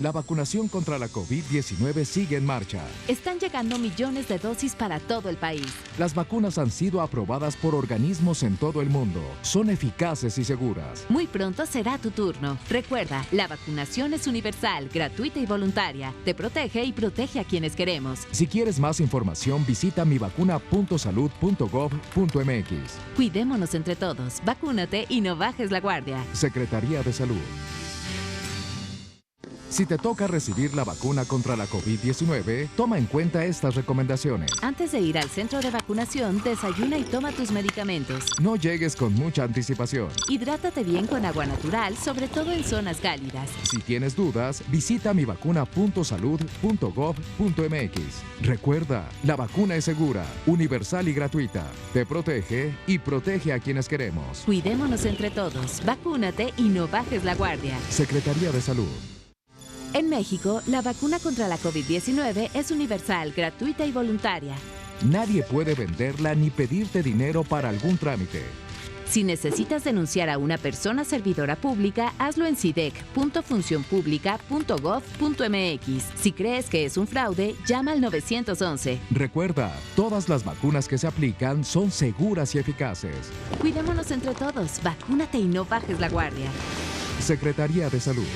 La vacunación contra la COVID-19 sigue en marcha. Están llegando millones de dosis para todo el país. Las vacunas han sido aprobadas por organismos en todo el mundo. Son eficaces y seguras. Muy pronto será tu turno. Recuerda, la vacunación es universal, gratuita y voluntaria. Te protege y protege a quienes queremos. Si quieres más información, visita mivacuna.salud.gov.mx. Cuidémonos entre todos. Vacúnate y no bajes la guardia. Secretaría de Salud. Si te toca recibir la vacuna contra la COVID-19, toma en cuenta estas recomendaciones. Antes de ir al centro de vacunación, desayuna y toma tus medicamentos. No llegues con mucha anticipación. Hidrátate bien con agua natural, sobre todo en zonas cálidas. Si tienes dudas, visita mivacuna.salud.gov.mx. Recuerda, la vacuna es segura, universal y gratuita. Te protege y protege a quienes queremos. Cuidémonos entre todos. Vacúnate y no bajes la guardia. Secretaría de Salud. En México, la vacuna contra la COVID-19 es universal, gratuita y voluntaria. Nadie puede venderla ni pedirte dinero para algún trámite. Si necesitas denunciar a una persona servidora pública, hazlo en sidec.funcionpublica.gov.mx. Si crees que es un fraude, llama al 911. Recuerda, todas las vacunas que se aplican son seguras y eficaces. Cuidémonos entre todos. Vacúnate y no bajes la guardia. Secretaría de Salud.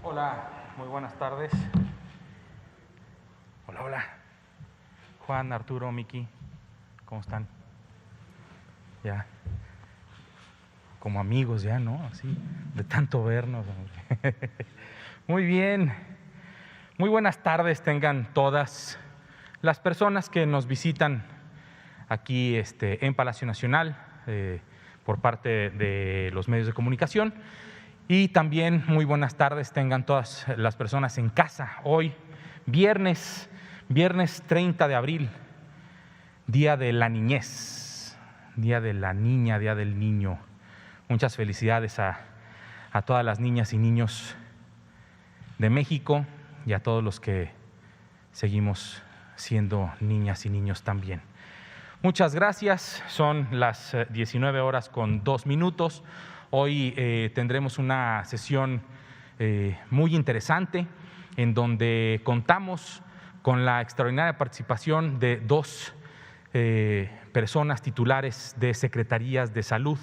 Hola, muy buenas tardes. Hola, hola. Juan, Arturo, Miki, ¿cómo están? Ya, como amigos ya, ¿no? Así, de tanto vernos. Muy bien. Muy buenas tardes tengan todas las personas que nos visitan aquí en Palacio Nacional por parte de los medios de comunicación. Y también muy buenas tardes tengan todas las personas en casa. Hoy, viernes 30 de abril, Día de la Niñez, Día de la Niña, Día del Niño. Muchas felicidades a todas las niñas y niños de México y a todos los que seguimos siendo niñas y niños también. Muchas gracias, son las 19:02. Hoy tendremos una sesión muy interesante en donde contamos con la extraordinaria participación de dos personas titulares de secretarías de salud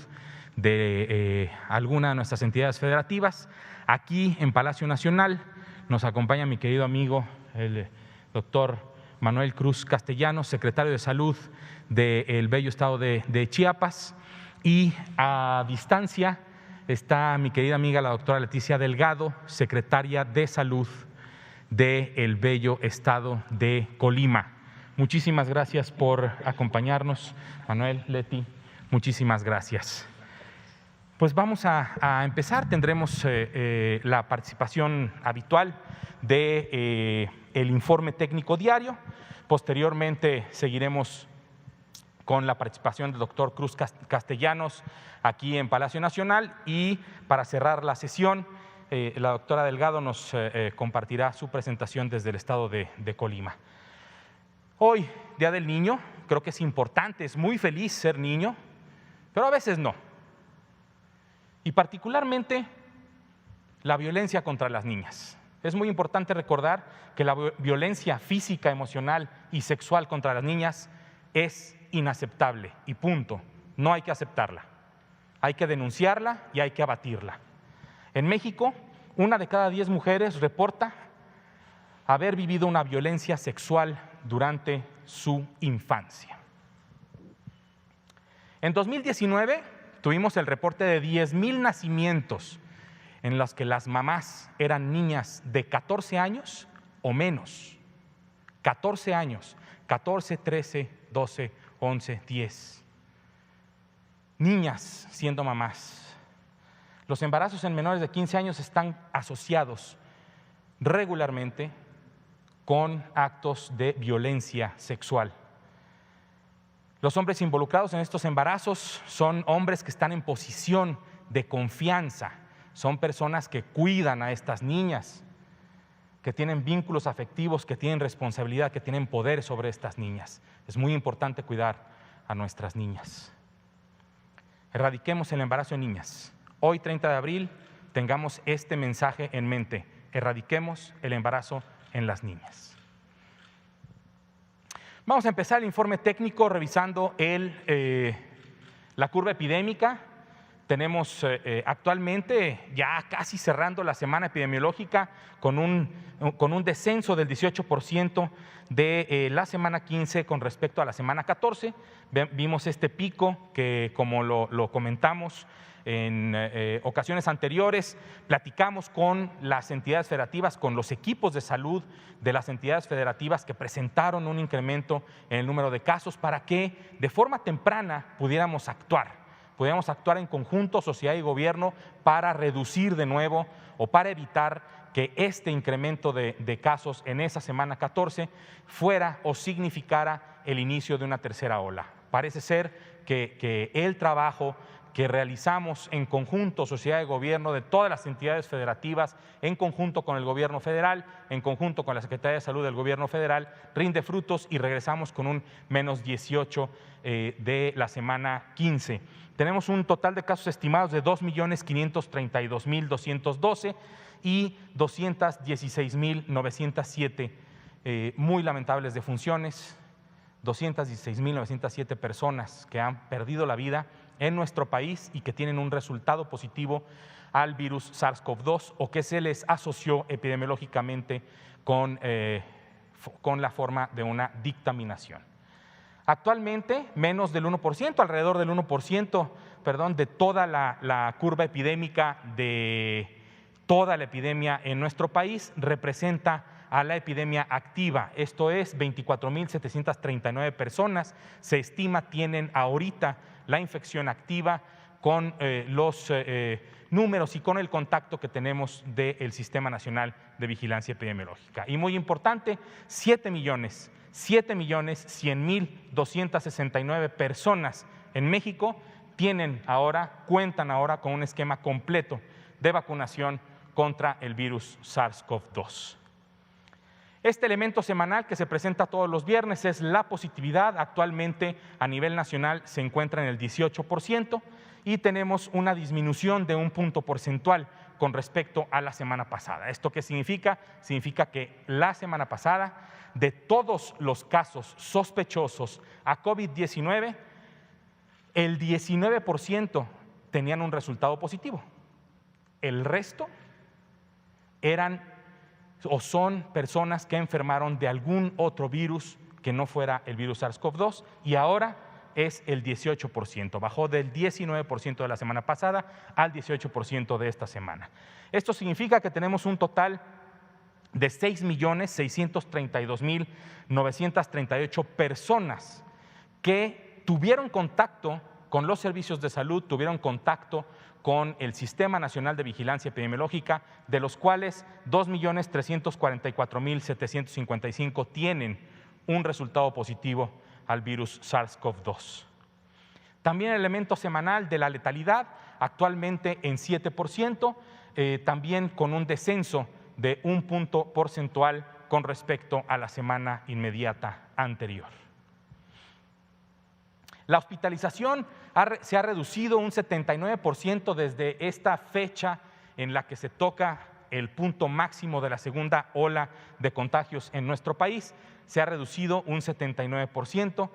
de alguna de nuestras entidades federativas. Aquí en Palacio Nacional nos acompaña mi querido amigo, el doctor Manuel Cruz Castellanos, secretario de Salud del bello estado de Chiapas. Y a distancia está mi querida amiga la doctora Leticia Delgado, secretaria de Salud del bello estado de Colima. Muchísimas gracias por acompañarnos, Manuel, Leti, muchísimas gracias. Pues vamos a empezar, tendremos la participación habitual del informe técnico diario, posteriormente seguiremos con la participación del doctor Cruz Castellanos aquí en Palacio Nacional y para cerrar la sesión, la doctora Delgado nos compartirá su presentación desde el estado de Colima. Hoy, Día del Niño, creo que es importante, es muy feliz ser niño, pero a veces no. Y particularmente la violencia contra las niñas. Es muy importante recordar que la violencia física, emocional y sexual contra las niñas es inaceptable y punto. No hay que aceptarla. Hay que denunciarla y hay que abatirla. En México, 1 de cada 10 mujeres reporta haber vivido una violencia sexual durante su infancia. En 2019 tuvimos el reporte de 10,000 nacimientos en los que las mamás eran niñas de 14 años o menos. 14 años, 14, 13, 12, 11, 10. Niñas siendo mamás. Los embarazos en menores de 15 años están asociados regularmente con actos de violencia sexual. Los hombres involucrados en estos embarazos son hombres que están en posición de confianza, son personas que cuidan a estas niñas, que tienen vínculos afectivos, que tienen responsabilidad, que tienen poder sobre estas niñas. Es muy importante cuidar a nuestras niñas. Erradiquemos el embarazo en niñas. Hoy, 30 de abril, tengamos este mensaje en mente. Erradiquemos el embarazo en las niñas. Vamos a empezar el informe técnico revisando la curva epidémica. Tenemos actualmente ya casi cerrando la semana epidemiológica con un descenso del 18% de la semana 15 con respecto a la semana 14. Vimos este pico que, como lo comentamos en ocasiones anteriores, platicamos con las entidades federativas, con los equipos de salud de las entidades federativas que presentaron un incremento en el número de casos para que de forma temprana pudiéramos actuar en conjunto, sociedad y gobierno, para reducir de nuevo o para evitar que este incremento de casos en esa semana 14 fuera o significara el inicio de una tercera ola. Parece ser que el trabajo que realizamos en conjunto, sociedad y gobierno, de todas las entidades federativas, en conjunto con el gobierno federal, en conjunto con la Secretaría de Salud del gobierno federal, rinde frutos y regresamos con un menos 18 de la semana 15. Tenemos un total de casos estimados de 2.532.212 y 216.907 muy lamentables defunciones, 216.907 personas que han perdido la vida en nuestro país y que tienen un resultado positivo al virus SARS-CoV-2 o que se les asoció epidemiológicamente con la forma de una dictaminación. Actualmente, menos del 1%, alrededor del 1%, de toda la curva epidémica de toda la epidemia en nuestro país representa a la epidemia activa. Esto es, 24.739 personas se estima tienen ahorita la infección activa con los números y con el contacto que tenemos del Sistema Nacional de Vigilancia Epidemiológica. Y muy importante, 7.100.269 personas en México cuentan ahora con un esquema completo de vacunación contra el virus SARS-CoV-2. Este elemento semanal que se presenta todos los viernes es la positividad. Actualmente a nivel nacional se encuentra en el 18% y tenemos una disminución de un punto porcentual con respecto a la semana pasada. ¿Esto qué significa? Significa que la semana pasada, de todos los casos sospechosos a COVID-19, el 19% tenían un resultado positivo. El resto eran o son personas que enfermaron de algún otro virus que no fuera el virus SARS-CoV-2 y ahora es el 18%, bajó del 19% de la semana pasada al 18% de esta semana. Esto significa que tenemos un total de 6.632.938 personas que tuvieron contacto con los servicios de salud, tuvieron contacto con el Sistema Nacional de Vigilancia Epidemiológica, de los cuales 2.344.755 tienen un resultado positivo al virus SARS-CoV-2. También el elemento semanal de la letalidad, actualmente en 7%, también con un descenso de un punto porcentual con respecto a la semana inmediata anterior. La hospitalización se ha reducido un 79% desde esta fecha en la que se toca el punto máximo de la segunda ola de contagios en nuestro país. Se ha reducido un 79%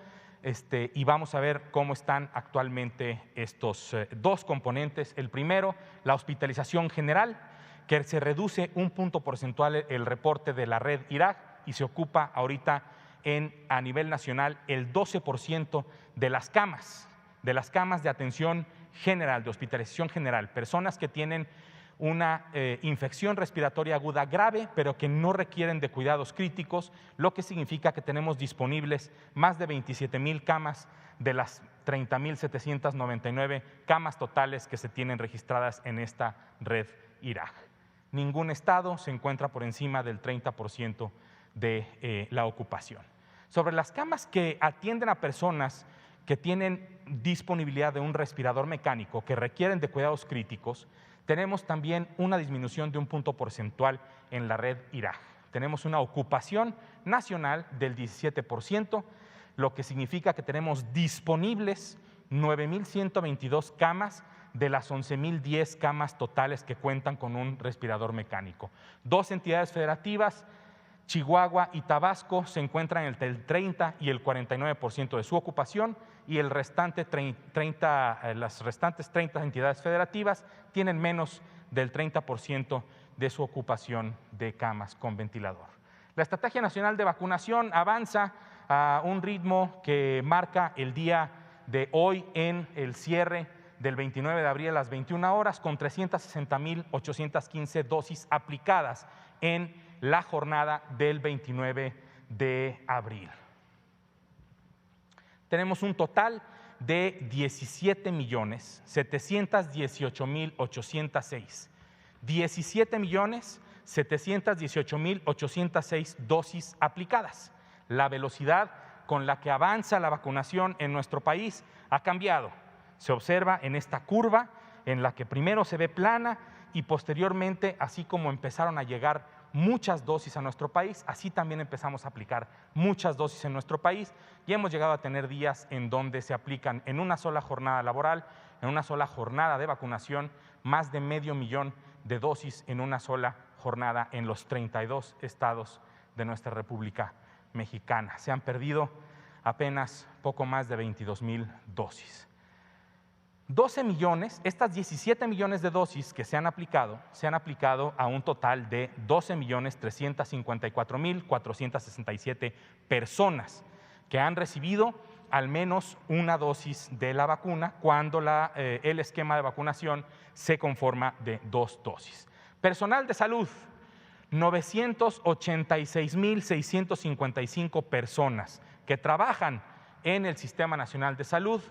y vamos a ver cómo están actualmente estos dos componentes. El primero, la hospitalización general, que se reduce un punto porcentual el reporte de la red IRAG y se ocupa ahorita a nivel nacional el 12% de las camas de atención general, de hospitalización general, personas que tienen una infección respiratoria aguda grave, pero que no requieren de cuidados críticos, lo que significa que tenemos disponibles más de 27,000 camas de las 30,799 camas totales que se tienen registradas en esta red IRAG. Ningún estado se encuentra por encima del 30% de la ocupación. Sobre las camas que atienden a personas que tienen disponibilidad de un respirador mecánico que requieren de cuidados críticos, tenemos también una disminución de un punto porcentual en la red IRAG. Tenemos una ocupación nacional del 17%, lo que significa que tenemos disponibles 9,122 camas de las 11,010 camas totales que cuentan con un respirador mecánico. 2 entidades federativas, Chihuahua y Tabasco, se encuentran entre el 30 y el 49% de su ocupación, y las restantes 30 entidades federativas tienen menos del 30% de su ocupación de camas con ventilador. La Estrategia Nacional de Vacunación avanza a un ritmo que marca el día de hoy en el cierre del 29 de abril a las 21 horas, con 360,815 dosis aplicadas en la jornada del 29 de abril. Tenemos un total de 17,718,806. 17,718,806 dosis aplicadas. La velocidad con la que avanza la vacunación en nuestro país ha cambiado. Se observa en esta curva en la que primero se ve plana y posteriormente, así como empezaron a llegar muchas dosis a nuestro país, así también empezamos a aplicar muchas dosis en nuestro país y hemos llegado a tener días en donde se aplican en una sola jornada laboral, en una sola jornada de vacunación, más de 500,000 de dosis en una sola jornada en los 32 estados de nuestra República Mexicana. Se han perdido apenas poco más de 22,000 dosis. 12 millones, estas 17 millones de dosis que se han aplicado a un total de 12,354,467 personas que han recibido al menos una dosis de la vacuna cuando el esquema de vacunación se conforma de 2 dosis. Personal de salud, 986,655 personas que trabajan en el Sistema Nacional de Salud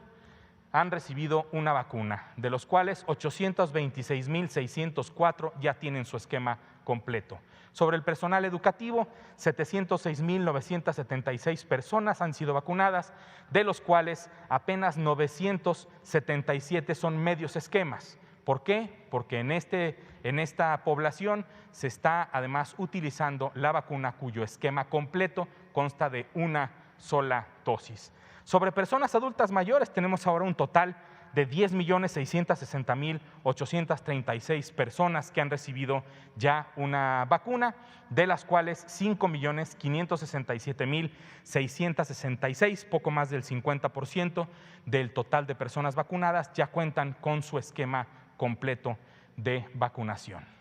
han recibido una vacuna, de los cuales 826,604 ya tienen su esquema completo. Sobre el personal educativo, 706,976 personas han sido vacunadas, de los cuales apenas 977 son medios esquemas. ¿Por qué? Porque en esta población se está además utilizando la vacuna cuyo esquema completo consta de una sola dosis. Sobre personas adultas mayores tenemos ahora un total de 10,660,836 personas que han recibido ya una vacuna, de las cuales 5,567,666, poco más del 50% del total de personas vacunadas, ya cuentan con su esquema completo de vacunación.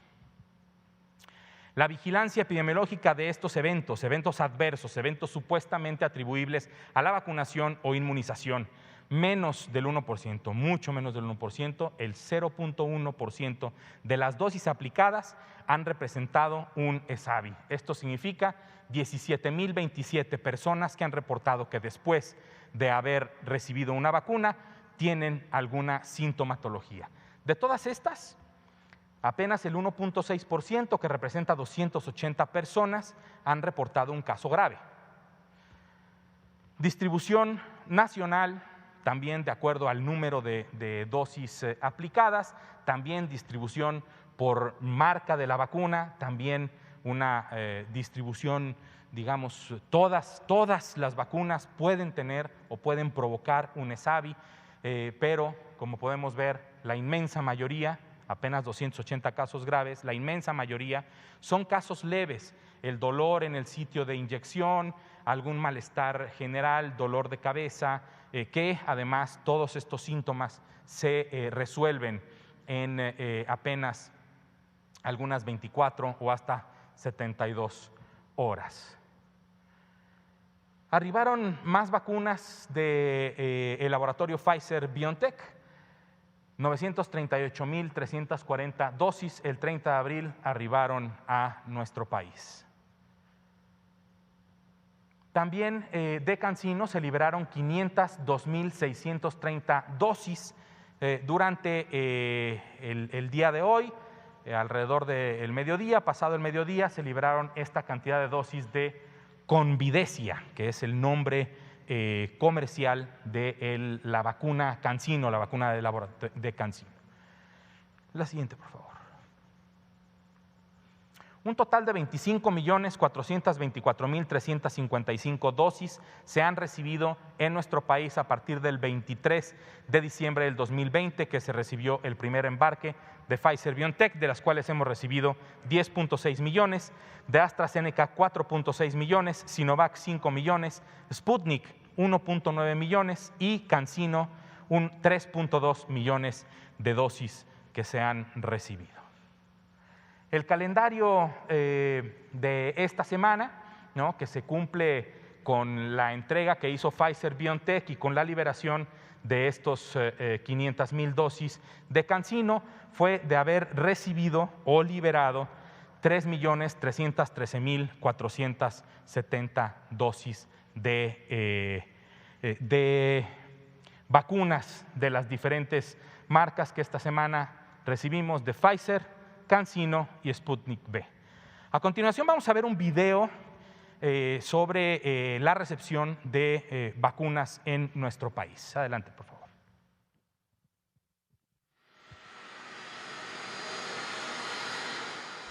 La vigilancia epidemiológica de estos eventos adversos, eventos supuestamente atribuibles a la vacunación o inmunización, menos del 1%, mucho menos del 1%, el 0,1% de las dosis aplicadas han representado un ESAVI. Esto significa 17,027 personas que han reportado que después de haber recibido una vacuna tienen alguna sintomatología. De todas estas, apenas el 1,6%, que representa 280 personas, han reportado un caso grave. Distribución nacional, también de acuerdo al número de dosis aplicadas, también distribución por marca de la vacuna, también una distribución, digamos, todas las vacunas pueden tener o pueden provocar un ESAVI, pero como podemos ver, la inmensa mayoría, apenas 280 casos graves, la inmensa mayoría son casos leves, el dolor en el sitio de inyección, algún malestar general, dolor de cabeza, que además todos estos síntomas se resuelven en apenas algunas 24 o hasta 72 horas. Arribaron más vacunas del laboratorio Pfizer-BioNTech, 938,340 dosis el 30 de abril arribaron a nuestro país. También de CanSino se liberaron 502,630 dosis durante el día de hoy, alrededor del mediodía. Pasado el mediodía se liberaron esta cantidad de dosis de Convidecia, que es el nombre comercial de la vacuna CanSino, la vacuna de CanSino. La siguiente, por favor. Un total de 25.424.355 dosis se han recibido en nuestro país a partir del 23 de diciembre del 2020, que se recibió el primer embarque de Pfizer-BioNTech, de las cuales hemos recibido 10.6 millones, de AstraZeneca 4.6 millones, Sinovac 5 millones, Sputnik 1.9 millones y CanSino 3.2 millones de dosis que se han recibido. El calendario de esta semana, ¿no?, que se cumple con la entrega que hizo Pfizer-BioNTech y con la liberación de estos 500,000 dosis de CanSino, fue de haber recibido o liberado 3.313.470 dosis de vacunas de las diferentes marcas que esta semana recibimos de Pfizer, CanSino y Sputnik V. A continuación vamos a ver un video sobre la recepción de vacunas en nuestro país. Adelante, por favor.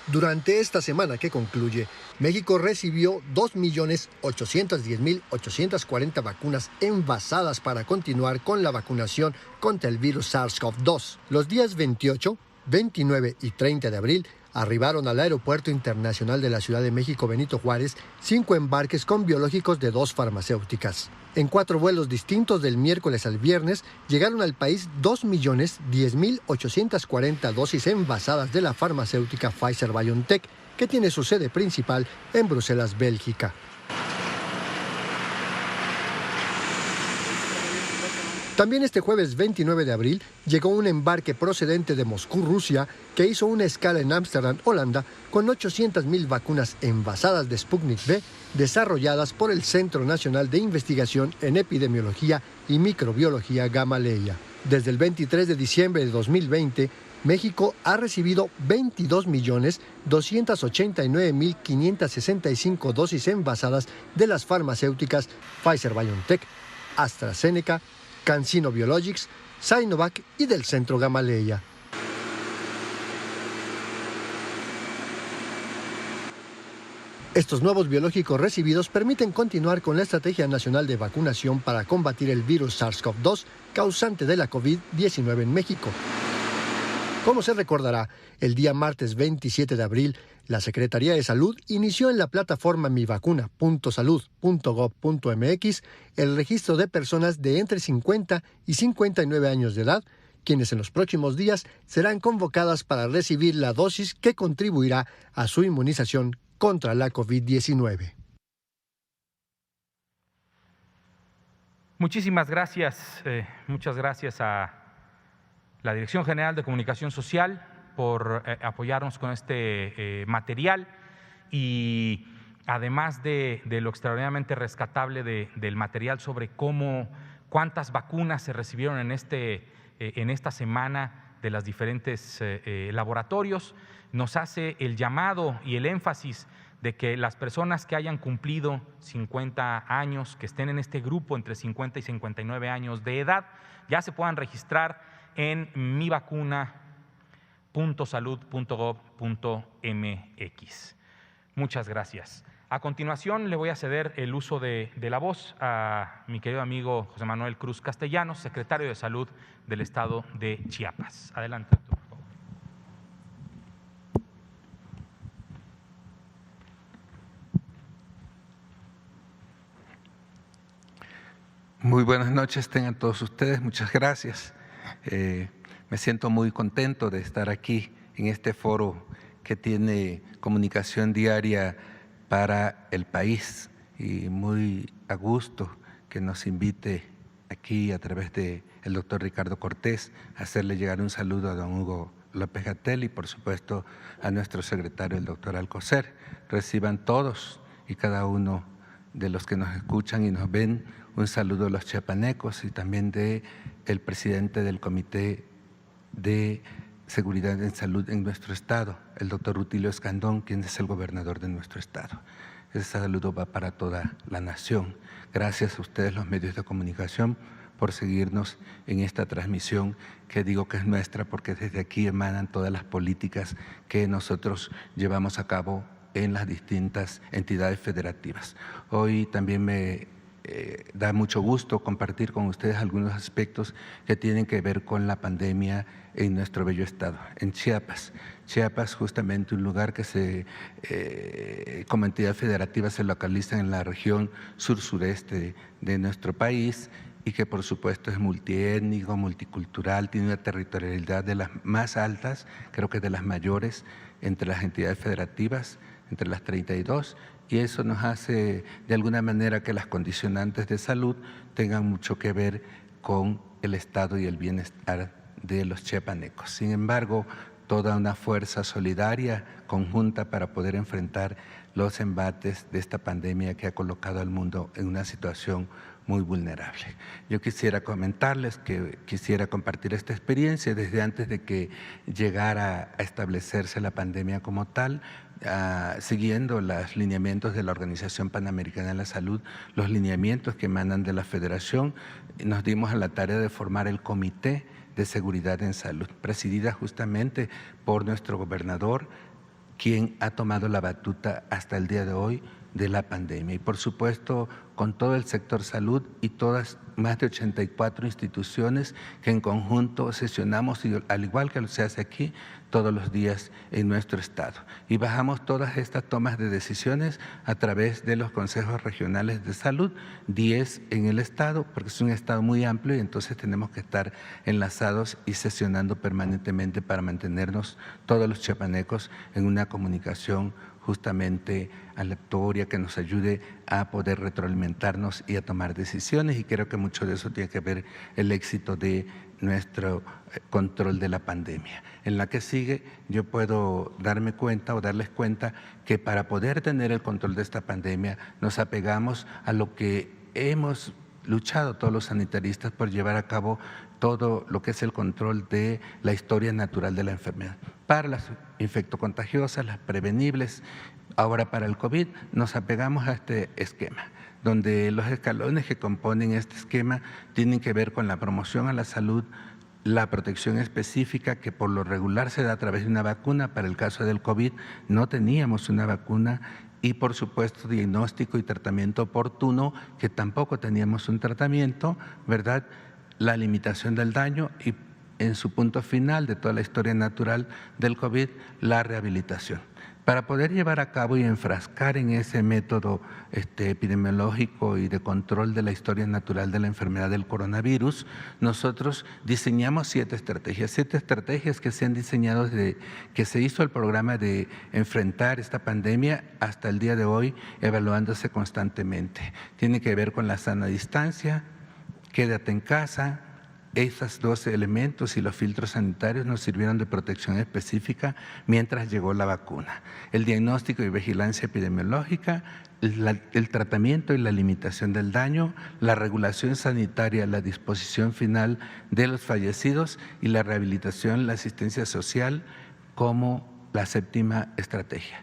Durante esta semana que concluye, México recibió 2.810.840 vacunas envasadas para continuar con la vacunación contra el virus SARS-CoV-2. Los días 28, 29 y 30 de abril arribaron al Aeropuerto Internacional de la Ciudad de México Benito Juárez 5 embarques con biológicos de 2 farmacéuticas. En 4 vuelos distintos del miércoles al viernes llegaron al país 2.010.840 dosis envasadas de la farmacéutica Pfizer-BioNTech, que tiene su sede principal en Bruselas, Bélgica. También este jueves 29 de abril llegó un embarque procedente de Moscú, Rusia, que hizo una escala en Ámsterdam, Holanda, con 800,000 vacunas envasadas de Sputnik V desarrolladas por el Centro Nacional de Investigación en Epidemiología y Microbiología Gamaleya. Desde el 23 de diciembre de 2020, México ha recibido 22.289.565 dosis envasadas de las farmacéuticas Pfizer-BioNTech, AstraZeneca, CanSino Biologics, Sinovac y del Centro Gamaleya. Estos nuevos biológicos recibidos permiten continuar con la Estrategia Nacional de Vacunación para combatir el virus SARS-CoV-2 causante de la COVID-19 en México. Como se recordará, el día martes 27 de abril, la Secretaría de Salud inició en la plataforma mivacuna.salud.gov.mx el registro de personas de entre 50 y 59 años de edad, quienes en los próximos días serán convocadas para recibir la dosis que contribuirá a su inmunización contra la COVID-19. Muchísimas gracias. Muchas gracias a la Dirección General de Comunicación Social por apoyarnos con este material, y además de lo extraordinariamente rescatable del material sobre cuántas vacunas se recibieron en esta semana de los diferentes laboratorios, nos hace el llamado y el énfasis de que las personas que hayan cumplido 50 años, que estén en este grupo entre 50 y 59 años de edad, ya se puedan registrar en mivacuna.salud.gov.mx. Muchas gracias. A continuación le voy a ceder el uso de la voz a mi querido amigo José Manuel Cruz Castellanos, secretario de Salud del Estado de Chiapas. Adelante, doctor, por favor. Muy buenas noches tengan todos ustedes, muchas gracias. Me siento muy contento de estar aquí en este foro que tiene comunicación diaria para el país, y muy a gusto que nos invite aquí a través del doctor Ricardo Cortés a hacerle llegar un saludo a don Hugo López-Gatell y por supuesto a nuestro secretario, el doctor Alcocer. Reciban todos y cada uno de los que nos escuchan y nos ven un saludo a los chiapanecos y también del presidente del Comité de seguridad en salud en nuestro estado, el doctor Rutilio Escandón, quien es el gobernador de nuestro estado. Ese saludo va para toda la nación. Gracias a ustedes, los medios de comunicación, por seguirnos en esta transmisión que digo que es nuestra porque desde aquí emanan todas las políticas que nosotros llevamos a cabo en las distintas entidades federativas. Hoy también me da mucho gusto compartir con ustedes algunos aspectos que tienen que ver con la pandemia en nuestro bello estado, en Chiapas. Chiapas, justamente un lugar que como entidad federativa se localiza en la región sur-sureste de nuestro país y que por supuesto es multiétnico, multicultural, tiene una territorialidad de las más altas, creo que de las mayores entre las entidades federativas, entre las 32, y eso nos hace de alguna manera que las condicionantes de salud tengan mucho que ver con el estado y el bienestar de los chiapanecos. Sin embargo, toda una fuerza solidaria, conjunta para poder enfrentar los embates de esta pandemia que ha colocado al mundo en una situación muy vulnerable. Yo quisiera comentarles que quisiera compartir esta experiencia desde antes de que llegara a establecerse la pandemia como tal, siguiendo los lineamientos de la Organización Panamericana de la Salud, los lineamientos que emanan de la Federación. Nos dimos a la tarea de formar el Comité de Seguridad en Salud, presidida justamente por nuestro gobernador, quien ha tomado la batuta hasta el día de hoy de la pandemia. Y por supuesto, con todo el sector salud y todas más de 84 instituciones que en conjunto sesionamos, al igual que se hace aquí, todos los días en nuestro estado. Y bajamos todas estas tomas de decisiones a través de los consejos regionales de salud, 10 en el estado, porque es un estado muy amplio y entonces tenemos que estar enlazados y sesionando permanentemente para mantenernos todos los chiapanecos en una comunicación justamente aleatoria que nos ayude a poder retroalimentarnos y a tomar decisiones, y creo que mucho de eso tiene que ver el éxito de nuestro control de la pandemia. En la que sigue, yo puedo darme cuenta o darles cuenta que para poder tener el control de esta pandemia nos apegamos a lo que hemos luchado todos los sanitaristas por llevar a cabo todo lo que es el control de la historia natural de la enfermedad. Para las infectocontagiosas, las prevenibles, ahora para el COVID, nos apegamos a este esquema, donde los escalones que componen este esquema tienen que ver con la promoción a la salud, la protección específica que por lo regular se da a través de una vacuna. Para el caso del COVID no teníamos una vacuna, y por supuesto diagnóstico y tratamiento oportuno, que tampoco teníamos un tratamiento, ¿verdad? La limitación del daño y en su punto final de toda la historia natural del COVID, la rehabilitación. Para poder llevar a cabo y enfrascar en ese método epidemiológico y de control de la historia natural de la enfermedad del coronavirus, nosotros diseñamos 7 estrategias que se han diseñado desde que se hizo el programa de enfrentar esta pandemia hasta el día de hoy, evaluándose constantemente. Tiene que ver con la sana distancia, quédate en casa. Esos 12 elementos y los filtros sanitarios nos sirvieron de protección específica mientras llegó la vacuna. El diagnóstico y vigilancia epidemiológica, el tratamiento y la limitación del daño, la regulación sanitaria, la disposición final de los fallecidos y la rehabilitación, la asistencia social como la 7ª estrategia.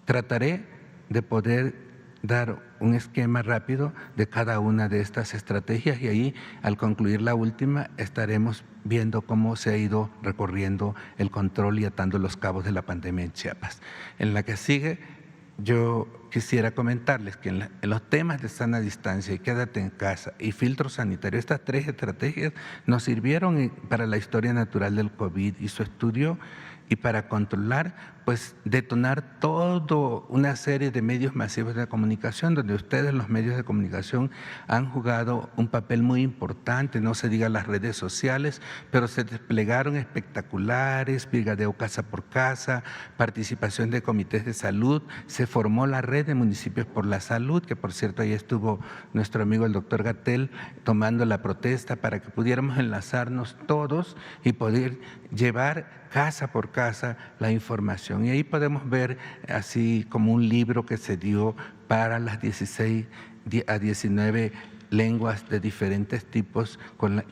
Trataré de poder dar un esquema rápido de cada una de estas estrategias y ahí, al concluir la última, estaremos viendo cómo se ha ido recorriendo el control y atando los cabos de la pandemia en Chiapas. En la que sigue, yo quisiera comentarles que en los temas de sana distancia y quédate en casa y filtro sanitario, estas 3 estrategias nos sirvieron para la historia natural del COVID y su estudio, y para controlar, pues detonar toda una serie de medios masivos de comunicación, donde ustedes, los medios de comunicación, han jugado un papel muy importante, no se diga las redes sociales, pero se desplegaron espectaculares, brigadeo casa por casa, participación de comités de salud, se formó la red de municipios por la salud, que por cierto ahí estuvo nuestro amigo el doctor Gatell tomando la protesta para que pudiéramos enlazarnos todos y poder llevar casa por casa la información. Y ahí podemos ver así como un libro que se dio para las 16 a 19 lenguas de diferentes tipos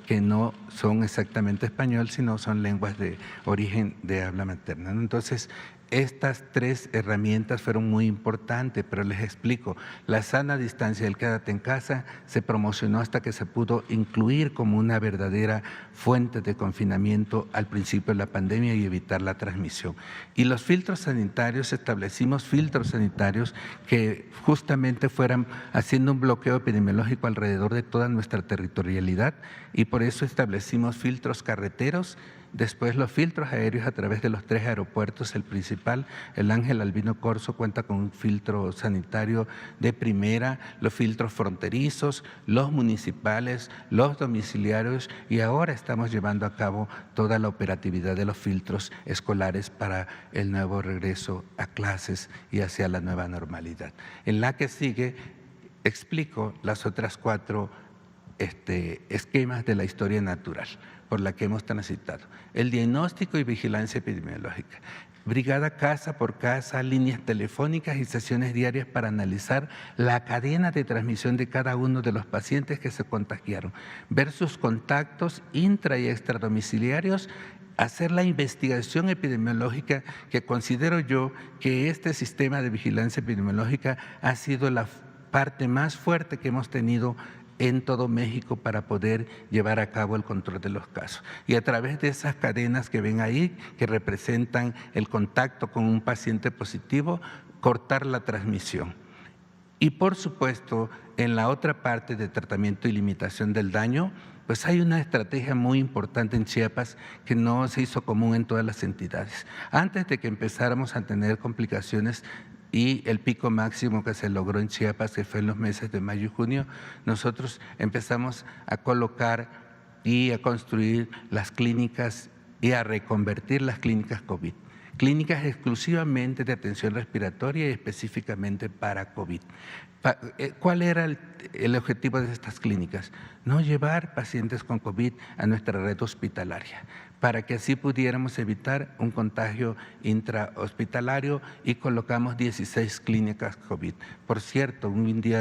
que no son exactamente español, sino son lenguas de origen de habla materna, ¿no? Entonces, estas 3 herramientas fueron muy importantes, pero les explico. La sana distancia del quédate en casa se promocionó hasta que se pudo incluir como una verdadera fuente de confinamiento al principio de la pandemia y evitar la transmisión. Y los filtros sanitarios, establecimos filtros sanitarios que justamente fueran haciendo un bloqueo epidemiológico alrededor de toda nuestra territorialidad, y por eso establecimos filtros carreteros. Después los filtros aéreos a través de los 3 aeropuertos, el principal, el Ángel Albino Corzo, cuenta con un filtro sanitario de primera, los filtros fronterizos, los municipales, los domiciliarios, y ahora estamos llevando a cabo toda la operatividad de los filtros escolares para el nuevo regreso a clases y hacia la nueva normalidad. En la que sigue explico las otras 4 esquemas de la historia natural por la que hemos transitado. El diagnóstico y vigilancia epidemiológica. Brigada casa por casa, líneas telefónicas y sesiones diarias para analizar la cadena de transmisión de cada uno de los pacientes que se contagiaron, ver sus contactos intra y extradomiciliarios, hacer la investigación epidemiológica, que considero yo que este sistema de vigilancia epidemiológica ha sido la parte más fuerte que hemos tenido en todo México para poder llevar a cabo el control de los casos. Y a través de esas cadenas que ven ahí, que representan el contacto con un paciente positivo, cortar la transmisión. Y por supuesto, en la otra parte de tratamiento y limitación del daño, pues hay una estrategia muy importante en Chiapas que no se hizo común en todas las entidades. Antes de que empezáramos a tener complicaciones y el pico máximo que se logró en Chiapas, que fue en los meses de mayo y junio, nosotros empezamos a colocar y a construir las clínicas y a reconvertir las clínicas COVID. Clínicas exclusivamente de atención respiratoria y específicamente para COVID. ¿Cuál era el objetivo de estas clínicas? No llevar pacientes con COVID a nuestra red hospitalaria, para que así pudiéramos evitar un contagio intrahospitalario, y colocamos 16 clínicas COVID. Por cierto,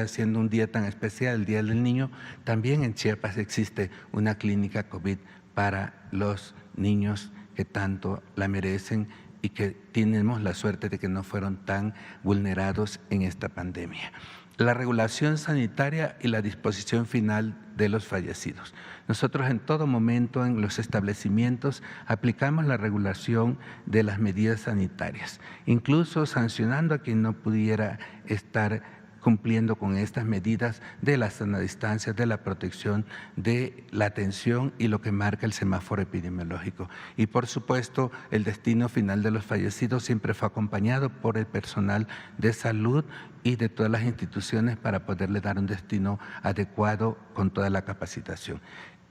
siendo un día tan especial, el Día del Niño, también en Chiapas existe una clínica COVID para los niños que tanto la merecen y que tenemos la suerte de que no fueron tan vulnerados en esta pandemia. La regulación sanitaria y la disposición final de los fallecidos. Nosotros en todo momento en los establecimientos aplicamos la regulación de las medidas sanitarias, incluso sancionando a quien no pudiera estar cumpliendo con estas medidas de la sana distancia, de la protección, de la atención y lo que marca el semáforo epidemiológico. Y por supuesto, el destino final de los fallecidos siempre fue acompañado por el personal de salud y de todas las instituciones para poderle dar un destino adecuado con toda la capacitación.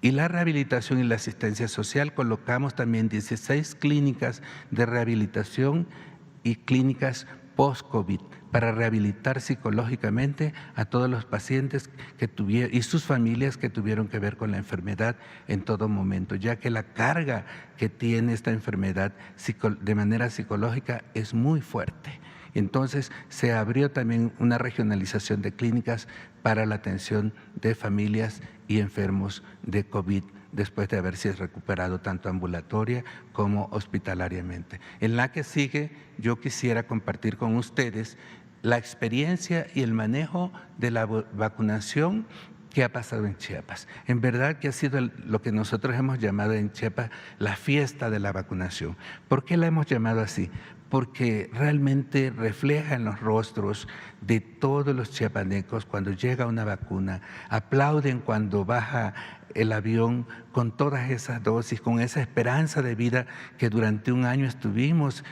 Y la rehabilitación y la asistencia social, colocamos también 16 clínicas de rehabilitación y clínicas post-COVID para rehabilitar psicológicamente a todos los pacientes que tuvieron y sus familias que tuvieron que ver con la enfermedad en todo momento, ya que la carga que tiene esta enfermedad de manera psicológica es muy fuerte. Entonces se abrió también una regionalización de clínicas para la atención de familias y enfermos de COVID después de haberse recuperado tanto ambulatoria como hospitalariamente. En la que sigue, yo quisiera compartir con ustedes la experiencia y el manejo de la vacunación que ha pasado en Chiapas. En verdad que ha sido lo que nosotros hemos llamado en Chiapas la fiesta de la vacunación. ¿Por qué la hemos llamado así? Porque realmente refleja en los rostros de todos los chiapanecos cuando llega una vacuna, aplauden cuando baja el avión con todas esas dosis, con esa esperanza de vida que durante un año estuvimos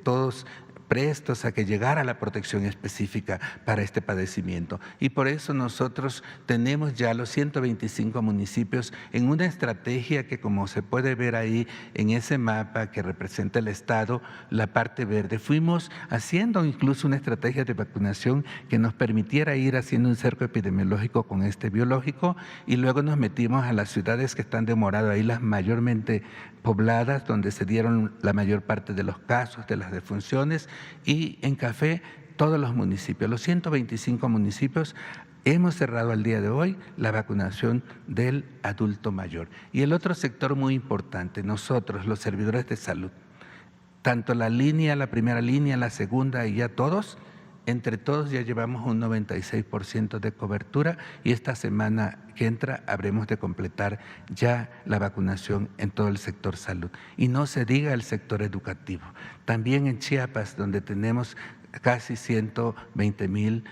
todos prestos a que llegara la protección específica para este padecimiento. Y por eso nosotros tenemos ya los 125 municipios en una estrategia que, como se puede ver ahí en ese mapa que representa el estado, la parte verde, fuimos haciendo incluso una estrategia de vacunación que nos permitiera ir haciendo un cerco epidemiológico con este biológico, y luego nos metimos a las ciudades que están demoradas ahí, las mayormente pobladas, donde se dieron la mayor parte de los casos, de las defunciones, y en café todos los municipios, los 125 municipios, Hemos cerrado al día de hoy la vacunación del adulto mayor. Y el otro sector muy importante, nosotros, los servidores de salud, tanto la primera línea, la segunda y ya todos, entre todos ya llevamos un 96% de cobertura y esta semana que entra habremos de completar ya la vacunación en todo el sector salud. Y no se diga el sector educativo. También en Chiapas, donde tenemos casi 120,000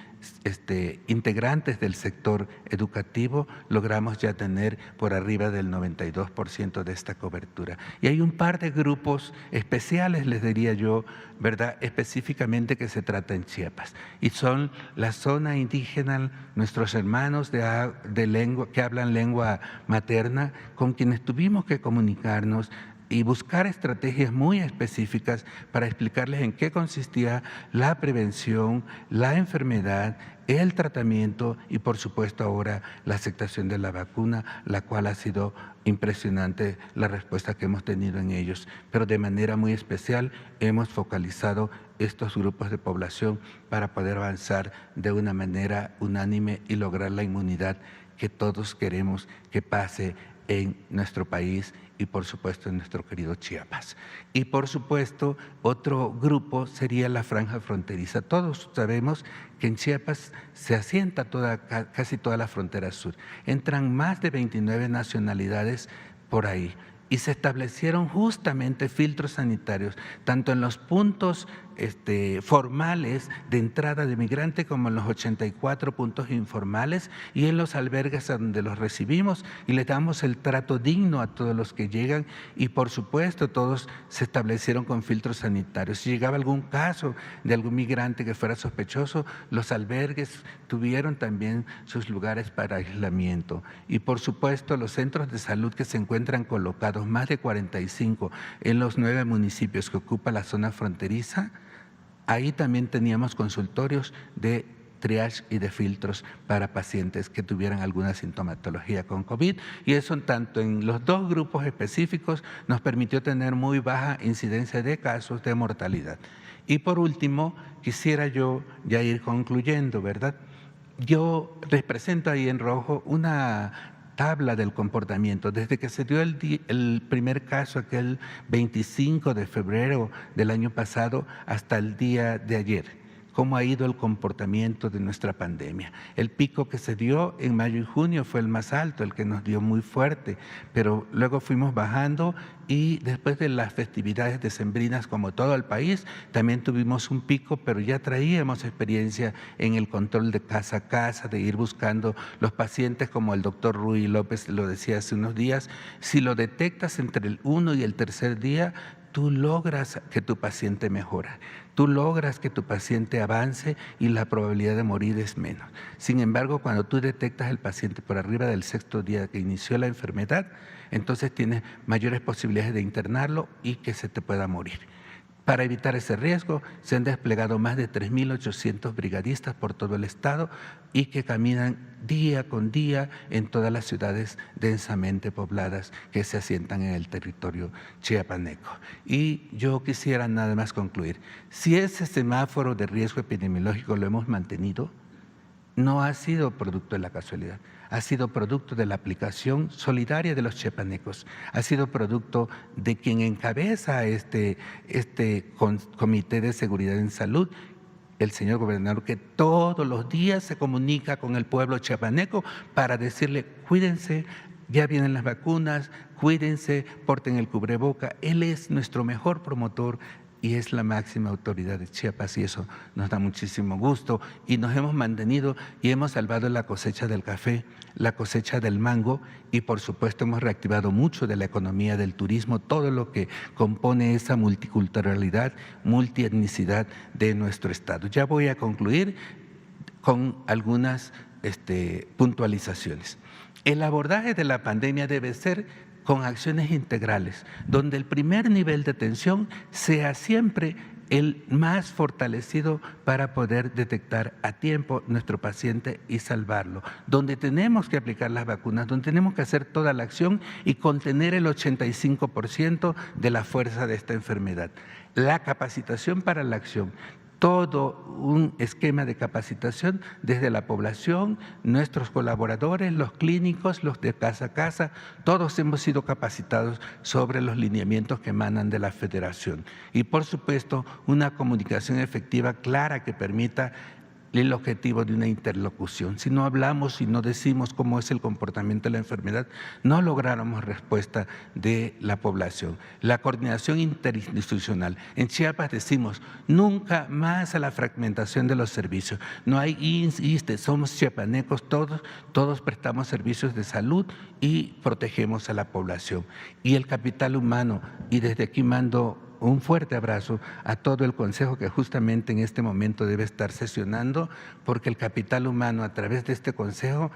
integrantes del sector educativo, logramos ya tener por arriba del 92% de esta cobertura. Y hay un par de grupos especiales, les diría yo, ¿verdad?, específicamente que se trata en Chiapas. Y son la zona indígena, nuestros hermanos de lengua, que hablan lengua materna, con quienes tuvimos que comunicarnos y buscar estrategias muy específicas para explicarles en qué consistía la prevención, la enfermedad, el tratamiento y por supuesto ahora la aceptación de la vacuna, la cual ha sido impresionante la respuesta que hemos tenido en ellos. Pero de manera muy especial hemos focalizado estos grupos de población para poder avanzar de una manera unánime y lograr la inmunidad que todos queremos que pase en nuestro país y por supuesto en nuestro querido Chiapas. Y por supuesto otro grupo sería la franja fronteriza. Todos sabemos que en Chiapas se asienta casi toda la frontera sur. Entran más de 29 nacionalidades por ahí y se establecieron justamente filtros sanitarios, tanto en los puntos formales de entrada de migrante como en los 84 puntos informales y en los albergues a donde los recibimos y les damos el trato digno a todos los que llegan y por supuesto todos se establecieron con filtros sanitarios. Si llegaba algún caso de algún migrante que fuera sospechoso, los albergues tuvieron también sus lugares para aislamiento y por supuesto los centros de salud que se encuentran colocados, más de 45 en los 9 municipios que ocupa la zona fronteriza. Ahí también teníamos consultorios de triage y de filtros para pacientes que tuvieran alguna sintomatología con COVID y eso tanto en los dos grupos específicos nos permitió tener muy baja incidencia de casos de mortalidad. Y por último, quisiera yo ya ir concluyendo, ¿verdad? Yo les presento ahí en rojo una tabla del comportamiento, desde que se dio el primer caso, aquel 25 de febrero del año pasado, hasta el día de ayer. Cómo ha ido el comportamiento de nuestra pandemia. El pico que se dio en mayo y junio fue el más alto, el que nos dio muy fuerte, pero luego fuimos bajando y después de las festividades decembrinas, como todo el país, también tuvimos un pico, pero ya traíamos experiencia en el control de casa a casa, de ir buscando los pacientes, como el doctor Rui López lo decía hace unos días. Si lo detectas entre el 1 y el tercer día, tú logras que tu paciente mejora, tú logras que tu paciente avance y la probabilidad de morir es menos. Sin embargo, cuando tú detectas el paciente por arriba del 6º día que inició la enfermedad, entonces tienes mayores posibilidades de internarlo y que se te pueda morir. Para evitar ese riesgo, se han desplegado más de 3.800 brigadistas por todo el estado y que caminan día con día en todas las ciudades densamente pobladas que se asientan en el territorio chiapaneco. Y yo quisiera nada más concluir. Si ese semáforo de riesgo epidemiológico lo hemos mantenido, no ha sido producto de la casualidad, ha sido producto de la aplicación solidaria de los chiapanecos, ha sido producto de quien encabeza este Comité de Seguridad en Salud, el señor gobernador, que todos los días se comunica con el pueblo chiapaneco para decirle: cuídense, ya vienen las vacunas, cuídense, porten el cubreboca. Él es nuestro mejor promotor y es la máxima autoridad de Chiapas y eso nos da muchísimo gusto y nos hemos mantenido y hemos salvado la cosecha del café, la cosecha del mango y por supuesto hemos reactivado mucho de la economía del turismo, todo lo que compone esa multiculturalidad, multietnicidad de nuestro estado. Ya voy a concluir con algunas puntualizaciones. El abordaje de la pandemia debe ser con acciones integrales, donde el primer nivel de atención sea siempre el más fortalecido para poder detectar a tiempo nuestro paciente y salvarlo, donde tenemos que aplicar las vacunas, donde tenemos que hacer toda la acción y contener el 85% de la fuerza de esta enfermedad. La capacitación para la acción. todo un esquema de capacitación desde la población, nuestros colaboradores, los clínicos, los de casa a casa, todos hemos sido capacitados sobre los lineamientos que emanan de la Federación. Y por supuesto, una comunicación efectiva, clara, que permita el objetivo de una interlocución. Si no hablamos y no decimos cómo es el comportamiento de la enfermedad, no lográramos respuesta de la población. La coordinación interinstitucional. En Chiapas decimos, nunca más a la fragmentación de los servicios. No hay ISSSTE, somos chiapanecos todos prestamos servicios de salud y protegemos a la población. Y el capital humano, y desde aquí mando un fuerte abrazo a todo el Consejo que justamente en este momento debe estar sesionando, porque el capital humano a través de este Consejo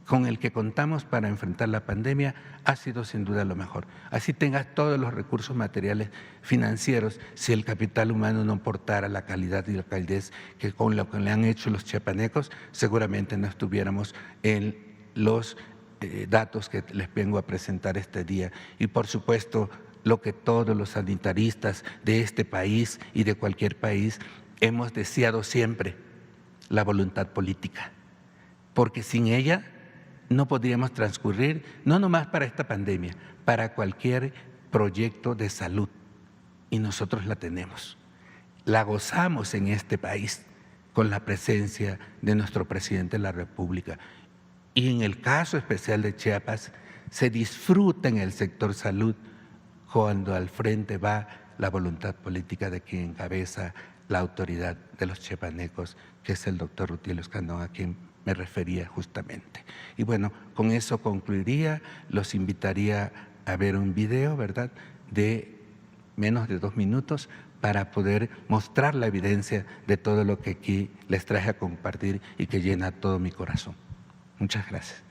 con el que contamos para enfrentar la pandemia ha sido sin duda lo mejor. Así tengas todos los recursos materiales financieros, si el capital humano no aportara la calidad y la calidez que con lo que le han hecho los chiapanecos, seguramente no estuviéramos en los datos que les vengo a presentar este día. Y por supuesto, lo que todos los sanitaristas de este país y de cualquier país hemos deseado siempre, la voluntad política, porque sin ella no podríamos transcurrir, no nomás para esta pandemia, para cualquier proyecto de salud, y nosotros la tenemos, la gozamos en este país con la presencia de nuestro presidente de la República, y en el caso especial de Chiapas se disfruta en el sector salud cuando al frente va la voluntad política de quien encabeza la autoridad de los chiapanecos, que es el doctor Rutilio Escandón, a quien me refería justamente. Y bueno, con eso concluiría, los invitaría a ver un video, ¿verdad?, de menos de 2 minutos para poder mostrar la evidencia de todo lo que aquí les traje a compartir y que llena todo mi corazón. Muchas gracias.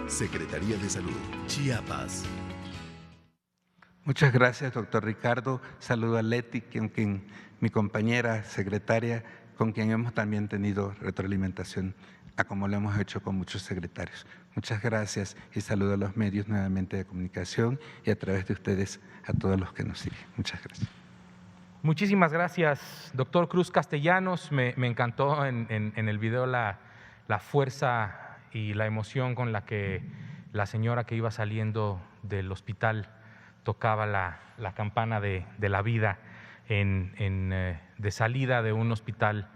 Secretaría de Salud, Chiapas. Muchas gracias, doctor Ricardo. Saludo a Leti, mi compañera secretaria, con quien hemos también tenido retroalimentación, a como lo hemos hecho con muchos secretarios. Muchas gracias y saludo a los medios nuevamente de comunicación y a través de ustedes a todos los que nos siguen. Muchas gracias. Muchísimas gracias, doctor Cruz Castellanos. Me encantó en el video la fuerza y la emoción con la que la señora que iba saliendo del hospital tocaba la campana de la vida de salida de un hospital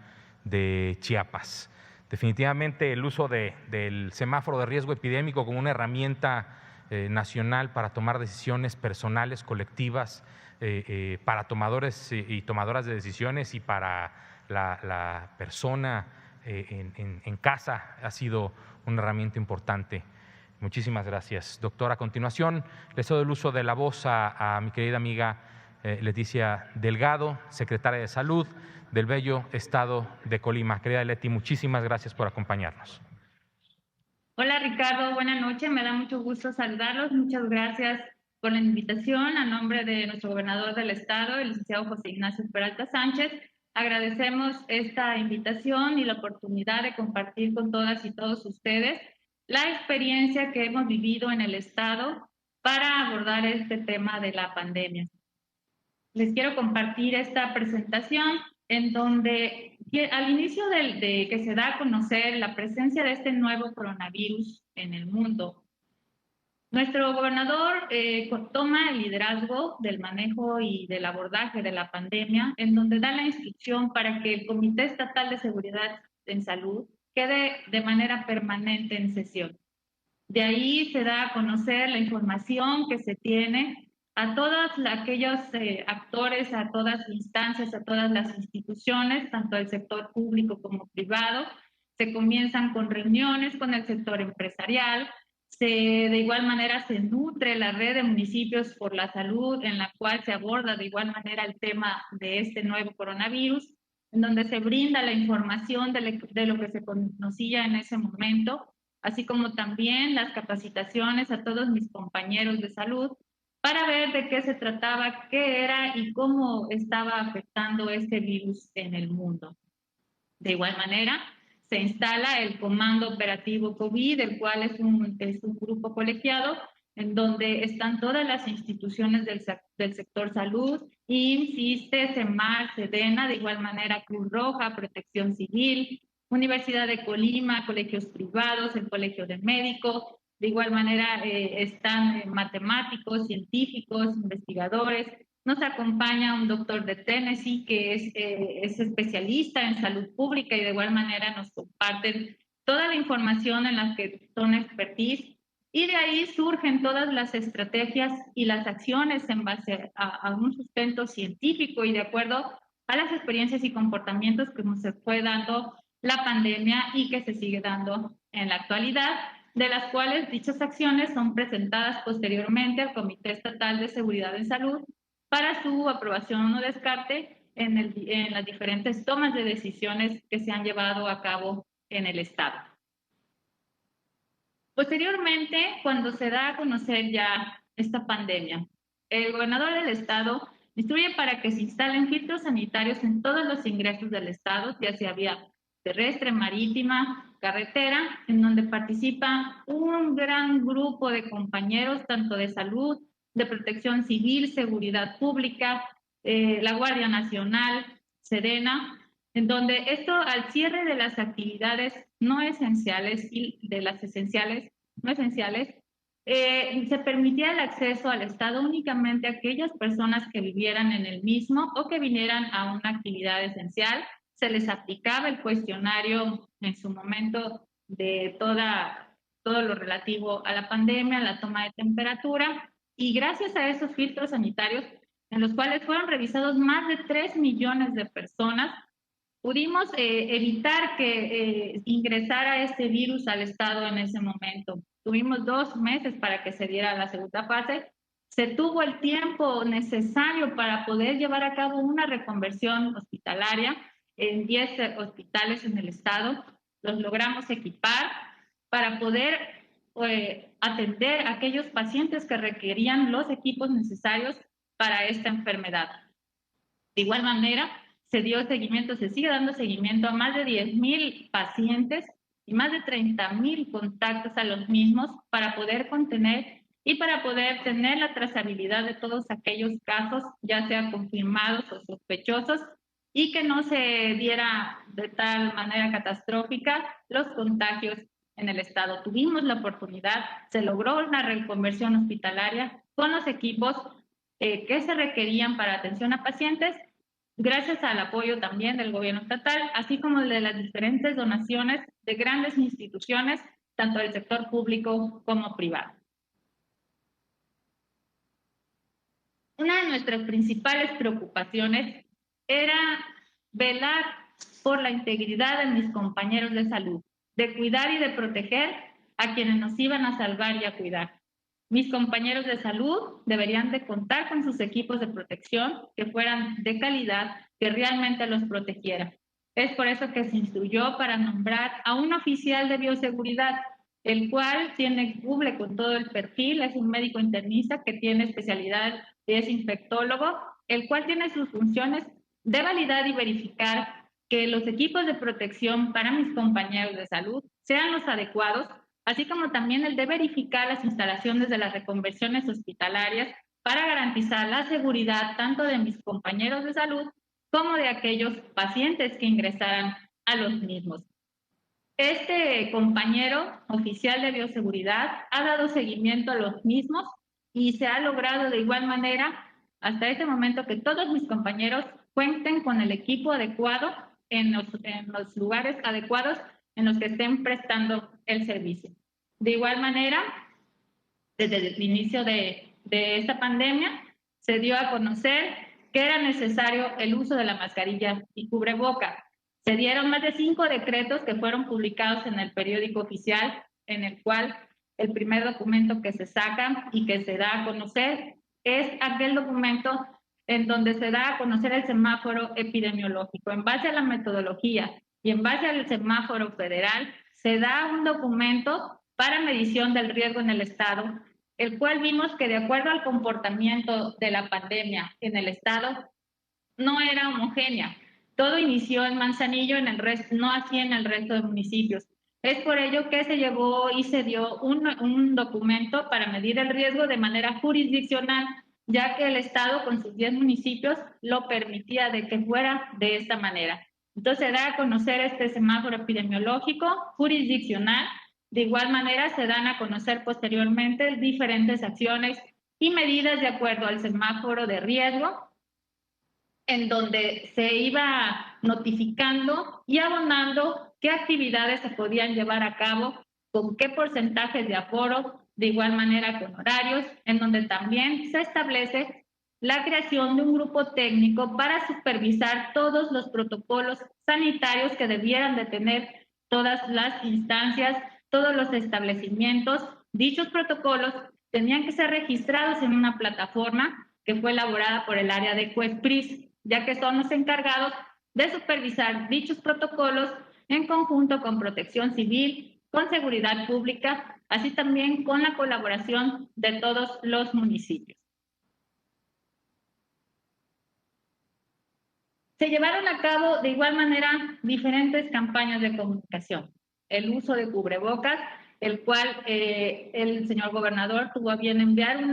de Chiapas. Definitivamente el uso del semáforo de riesgo epidémico como una herramienta nacional para tomar decisiones personales, colectivas, para tomadores y tomadoras de decisiones y para la persona en casa ha sido una herramienta importante. Muchísimas gracias, doctor. A continuación, le cedo el uso de la voz a mi querida amiga Leticia Delgado, secretaria de Salud del bello estado de Colima. Querida Leti, muchísimas gracias por acompañarnos. Hola Ricardo, buenas noches, me da mucho gusto saludarlos. Muchas gracias por la invitación. A nombre de nuestro gobernador del estado, el licenciado José Ignacio Peralta Sánchez, agradecemos esta invitación y la oportunidad de compartir con todas y todos ustedes la experiencia que hemos vivido en el estado para abordar este tema de la pandemia. Les quiero compartir esta presentación en donde al inicio de que se da a conocer la presencia de este nuevo coronavirus en el mundo, nuestro gobernador toma el liderazgo del manejo y del abordaje de la pandemia, en donde da la instrucción para que el Comité Estatal de Seguridad en Salud quede de manera permanente en sesión. De ahí se da a conocer la información que se tiene a todos aquellos actores, a todas las instancias, a todas las instituciones, tanto del sector público como privado. Se comienzan con reuniones con el sector empresarial. De igual manera se nutre la red de municipios por la salud, en la cual se aborda de igual manera el tema de este nuevo coronavirus, en donde se brinda la información de lo que se conocía en ese momento, así como también las capacitaciones a todos mis compañeros de salud para ver de qué se trataba, qué era y cómo estaba afectando este virus en el mundo. De igual manera, se instala el Comando Operativo COVID, el cual es un grupo colegiado en donde están todas las instituciones del sector salud, IMSS, ISSSTE, CEMAR, SEDENA, de igual manera Cruz Roja, Protección Civil, Universidad de Colima, colegios privados, el Colegio de Médicos. De igual manera están matemáticos, científicos, investigadores. Nos acompaña un doctor de Tennessee que es especialista en salud pública y de igual manera nos comparten toda la información en la que son expertise. Y de ahí surgen todas las estrategias y las acciones en base a un sustento científico y de acuerdo a las experiencias y comportamientos que nos fue dando la pandemia y que se sigue dando en la actualidad, de las cuales dichas acciones son presentadas posteriormente al Comité Estatal de Seguridad en Salud para su aprobación o descarte en las diferentes tomas de decisiones que se han llevado a cabo en el Estado. Posteriormente, cuando se da a conocer ya esta pandemia, el gobernador del Estado instruye para que se instalen filtros sanitarios en todos los ingresos del Estado, ya sea vía terrestre, marítima, carretera, en donde participa un gran grupo de compañeros, tanto de salud, de protección civil, seguridad pública, la Guardia Nacional, SEDENA, en donde esto al cierre de las actividades no esenciales y de las esenciales, no esenciales, se permitía el acceso al Estado únicamente a aquellas personas que vivieran en el mismo o que vinieran a una actividad esencial. Se les aplicaba el cuestionario en su momento de todo lo relativo a la pandemia, la toma de temperatura, y gracias a esos filtros sanitarios, en los cuales fueron revisados más de 3 millones de personas, pudimos evitar que ingresara este virus al Estado en ese momento. Tuvimos 2 meses para que se diera la segunda fase. Se tuvo el tiempo necesario para poder llevar a cabo una reconversión hospitalaria en 10 hospitales en el Estado. Los logramos equipar para poder atender a aquellos pacientes que requerían los equipos necesarios para esta enfermedad. De igual manera, se sigue dando seguimiento a más de 10,000 pacientes y más de 30,000 contactos a los mismos para poder contener y para poder tener la trazabilidad de todos aquellos casos, ya sea confirmados o sospechosos, y que no se diera de tal manera catastrófica los contagios en el estado. Tuvimos la oportunidad, se logró una reconversión hospitalaria con los equipos que se requerían para atención a pacientes, gracias al apoyo también del gobierno estatal, así como de las diferentes donaciones de grandes instituciones, tanto del sector público como privado. Una de nuestras principales preocupaciones era velar por la integridad de mis compañeros de salud, de cuidar y de proteger a quienes nos iban a salvar y a cuidar. Mis compañeros de salud deberían de contar con sus equipos de protección que fueran de calidad, que realmente los protegieran. Es por eso que se instruyó para nombrar a un oficial de bioseguridad, el cual cumple con todo el perfil, es un médico internista que tiene especialidad, es infectólogo, el cual tiene sus funciones de validar y verificar que los equipos de protección para mis compañeros de salud sean los adecuados, así como también el de verificar las instalaciones de las reconversiones hospitalarias para garantizar la seguridad tanto de mis compañeros de salud como de aquellos pacientes que ingresaran a los mismos. Este compañero oficial de bioseguridad ha dado seguimiento a los mismos y se ha logrado de igual manera hasta este momento que todos mis compañeros cuenten con el equipo adecuado en los lugares adecuados en los que estén prestando el servicio. De igual manera, desde el inicio de esta pandemia, se dio a conocer que era necesario el uso de la mascarilla y cubreboca. Se dieron más de 5 decretos que fueron publicados en el periódico oficial, en el cual el primer documento que se saca y que se da a conocer es aquel documento en donde se da a conocer el semáforo epidemiológico. En base a la metodología y en base al semáforo federal, se da un documento para medición del riesgo en el estado, el cual vimos que de acuerdo al comportamiento de la pandemia en el estado, no era homogénea. Todo inició en Manzanillo, no así en el resto de municipios. Es por ello que se llevó y se dio un documento para medir el riesgo de manera jurisdiccional, ya que el estado con sus 10 municipios lo permitía de que fuera de esta manera. Entonces se da a conocer este semáforo epidemiológico jurisdiccional. De igual manera se dan a conocer posteriormente diferentes acciones y medidas de acuerdo al semáforo de riesgo, en donde se iba notificando y abonando qué actividades se podían llevar a cabo, con qué porcentajes de aforo, de igual manera con horarios, en donde también se establece la creación de un grupo técnico para supervisar todos los protocolos sanitarios que debieran de tener todas las instancias, todos los establecimientos. Dichos protocolos tenían que ser registrados en una plataforma que fue elaborada por el área de COEPRIS, ya que son los encargados de supervisar dichos protocolos en conjunto con Protección Civil, con Seguridad Pública, así también con la colaboración de todos los municipios. Se llevaron a cabo de igual manera diferentes campañas de comunicación. El uso de cubrebocas, el cual el señor gobernador tuvo a bien enviar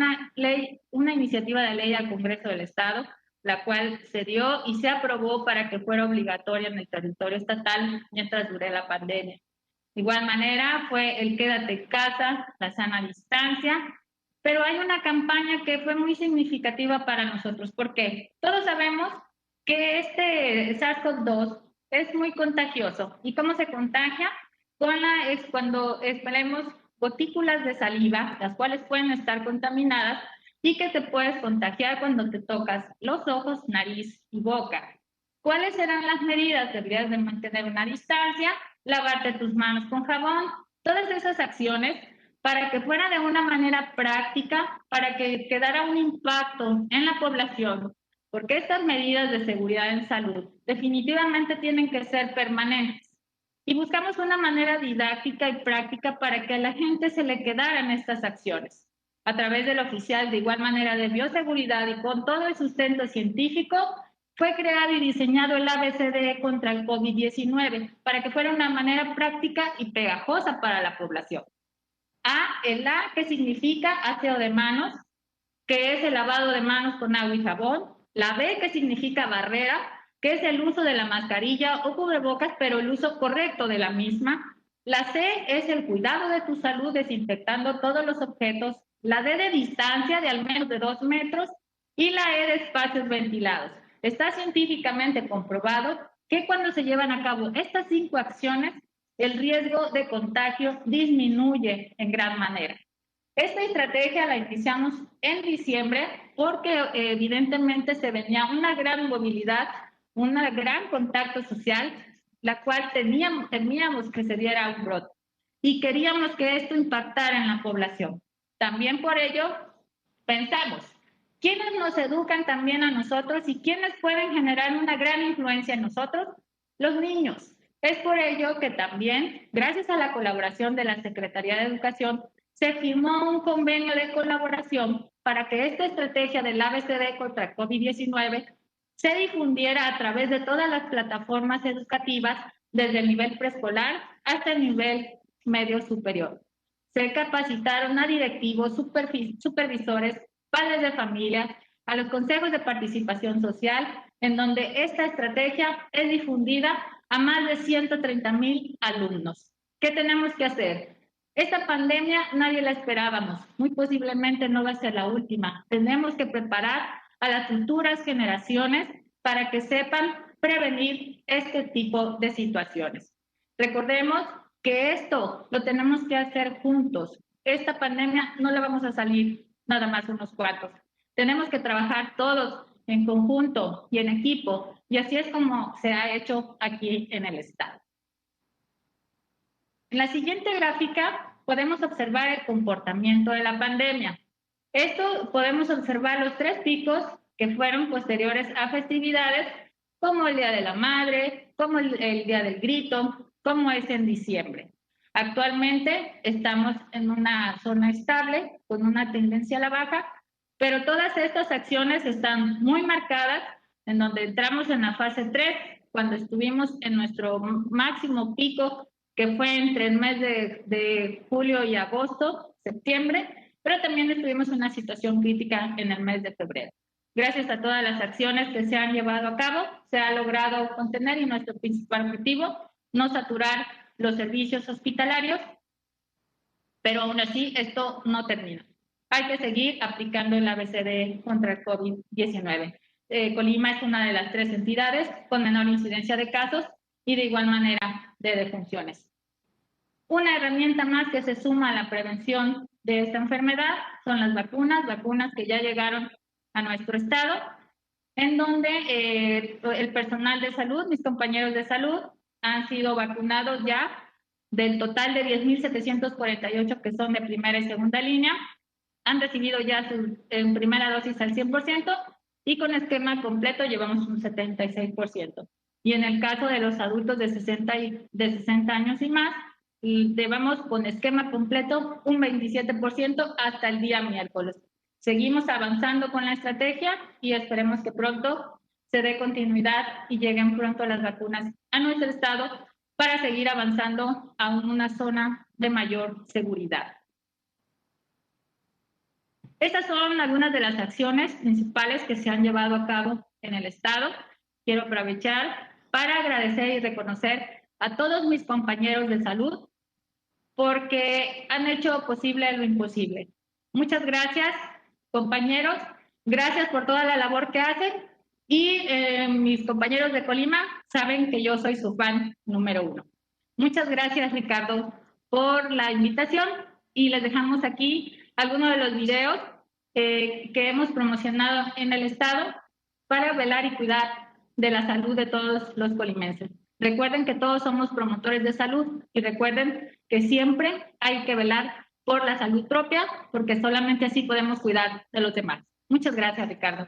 una iniciativa de ley al Congreso del Estado, la cual se dio y se aprobó para que fuera obligatoria en el territorio estatal mientras dure la pandemia. De igual manera fue el quédate en casa, la sana distancia, pero hay una campaña que fue muy significativa para nosotros, porque todos sabemos que este SARS-CoV-2 es muy contagioso. ¿Y cómo se contagia? Es cuando expelemos gotículas de saliva, las cuales pueden estar contaminadas y que te puedes contagiar cuando te tocas los ojos, nariz y boca. ¿Cuáles serán las medidas? Deberías de mantener una distancia, lavarte tus manos con jabón, todas esas acciones para que fuera de una manera práctica, para que quedara un impacto en la población, porque estas medidas de seguridad en salud definitivamente tienen que ser permanentes. Y buscamos una manera didáctica y práctica para que a la gente se le quedaran estas acciones. A través del oficial de igual manera de bioseguridad y con todo el sustento científico, fue creado y diseñado el ABCDE contra el COVID-19 para que fuera una manera práctica y pegajosa para la población. A el A, que significa aseo de manos, que es el lavado de manos con agua y jabón. La B, que significa barrera, que es el uso de la mascarilla o cubrebocas, pero el uso correcto de la misma. La C es el cuidado de tu salud, desinfectando todos los objetos. La D de distancia de al menos de 2 metros. Y la E de espacios ventilados. Está científicamente comprobado que cuando se llevan a cabo estas 5 acciones, el riesgo de contagio disminuye en gran manera. Esta estrategia la iniciamos en diciembre porque evidentemente se venía una gran movilidad, un gran contacto social, la cual temíamos que se diera un brote y queríamos que esto impactara en la población. También por ello pensamos, ¿quiénes nos educan también a nosotros y quiénes pueden generar una gran influencia en nosotros? Los niños. Es por ello que también, gracias a la colaboración de la Secretaría de Educación, se firmó un convenio de colaboración para que esta estrategia del ABCD contra COVID-19 se difundiera a través de todas las plataformas educativas, desde el nivel preescolar hasta el nivel medio superior. Se capacitaron a directivos, supervisores, padres de familia, a los consejos de participación social, en donde esta estrategia es difundida a más de 130,000 alumnos. ¿Qué tenemos que hacer? Esta pandemia nadie la esperábamos, muy posiblemente no va a ser la última. Tenemos que preparar a las futuras generaciones para que sepan prevenir este tipo de situaciones. Recordemos que esto lo tenemos que hacer juntos. Esta pandemia no la vamos a salir nada más unos cuantos. Tenemos que trabajar todos en conjunto y en equipo, y así es como se ha hecho aquí en el estado. En la siguiente gráfica podemos observar el comportamiento de la pandemia. Esto podemos observar los 3 picos que fueron posteriores a festividades, como el Día de la Madre, como el Día del Grito, como es en diciembre. Actualmente estamos en una zona estable, con una tendencia a la baja, pero todas estas acciones están muy marcadas, en donde entramos en la fase 3, cuando estuvimos en nuestro máximo pico, que fue entre el mes de julio y agosto, septiembre, pero también estuvimos en una situación crítica en el mes de febrero. Gracias a todas las acciones que se han llevado a cabo, se ha logrado contener, y nuestro principal objetivo, no saturar los servicios hospitalarios, pero aún así esto no termina. Hay que seguir aplicando el ABCD contra el COVID-19. Colima es una de las 3 entidades con menor incidencia de casos y de igual manera de defunciones. Una herramienta más que se suma a la prevención de esta enfermedad son las vacunas que ya llegaron a nuestro estado, en donde el personal de salud, mis compañeros de salud, han sido vacunados ya del total de 10,748 que son de primera y segunda línea, han recibido ya su primera dosis al 100% y con esquema completo llevamos un 76%. Y en el caso de los adultos de 60 años y más, llevamos con esquema completo un 27% hasta el día miércoles. Seguimos avanzando con la estrategia y esperemos que pronto se dé continuidad y lleguen pronto las vacunas a nuestro estado para seguir avanzando a una zona de mayor seguridad. Estas son algunas de las acciones principales que se han llevado a cabo en el estado. Quiero aprovechar para agradecer y reconocer a todos mis compañeros de salud porque han hecho posible lo imposible. Muchas gracias, compañeros. Gracias por toda la labor que hacen. Y mis compañeros de Colima saben que yo soy su fan número 1. Muchas gracias, Ricardo, por la invitación. Y les dejamos aquí algunos de los videos que hemos promocionado en el estado para velar y cuidar de la salud de todos los colimenses. Recuerden que todos somos promotores de salud y recuerden que siempre hay que velar por la salud propia, porque solamente así podemos cuidar de los demás. Muchas gracias, Ricardo.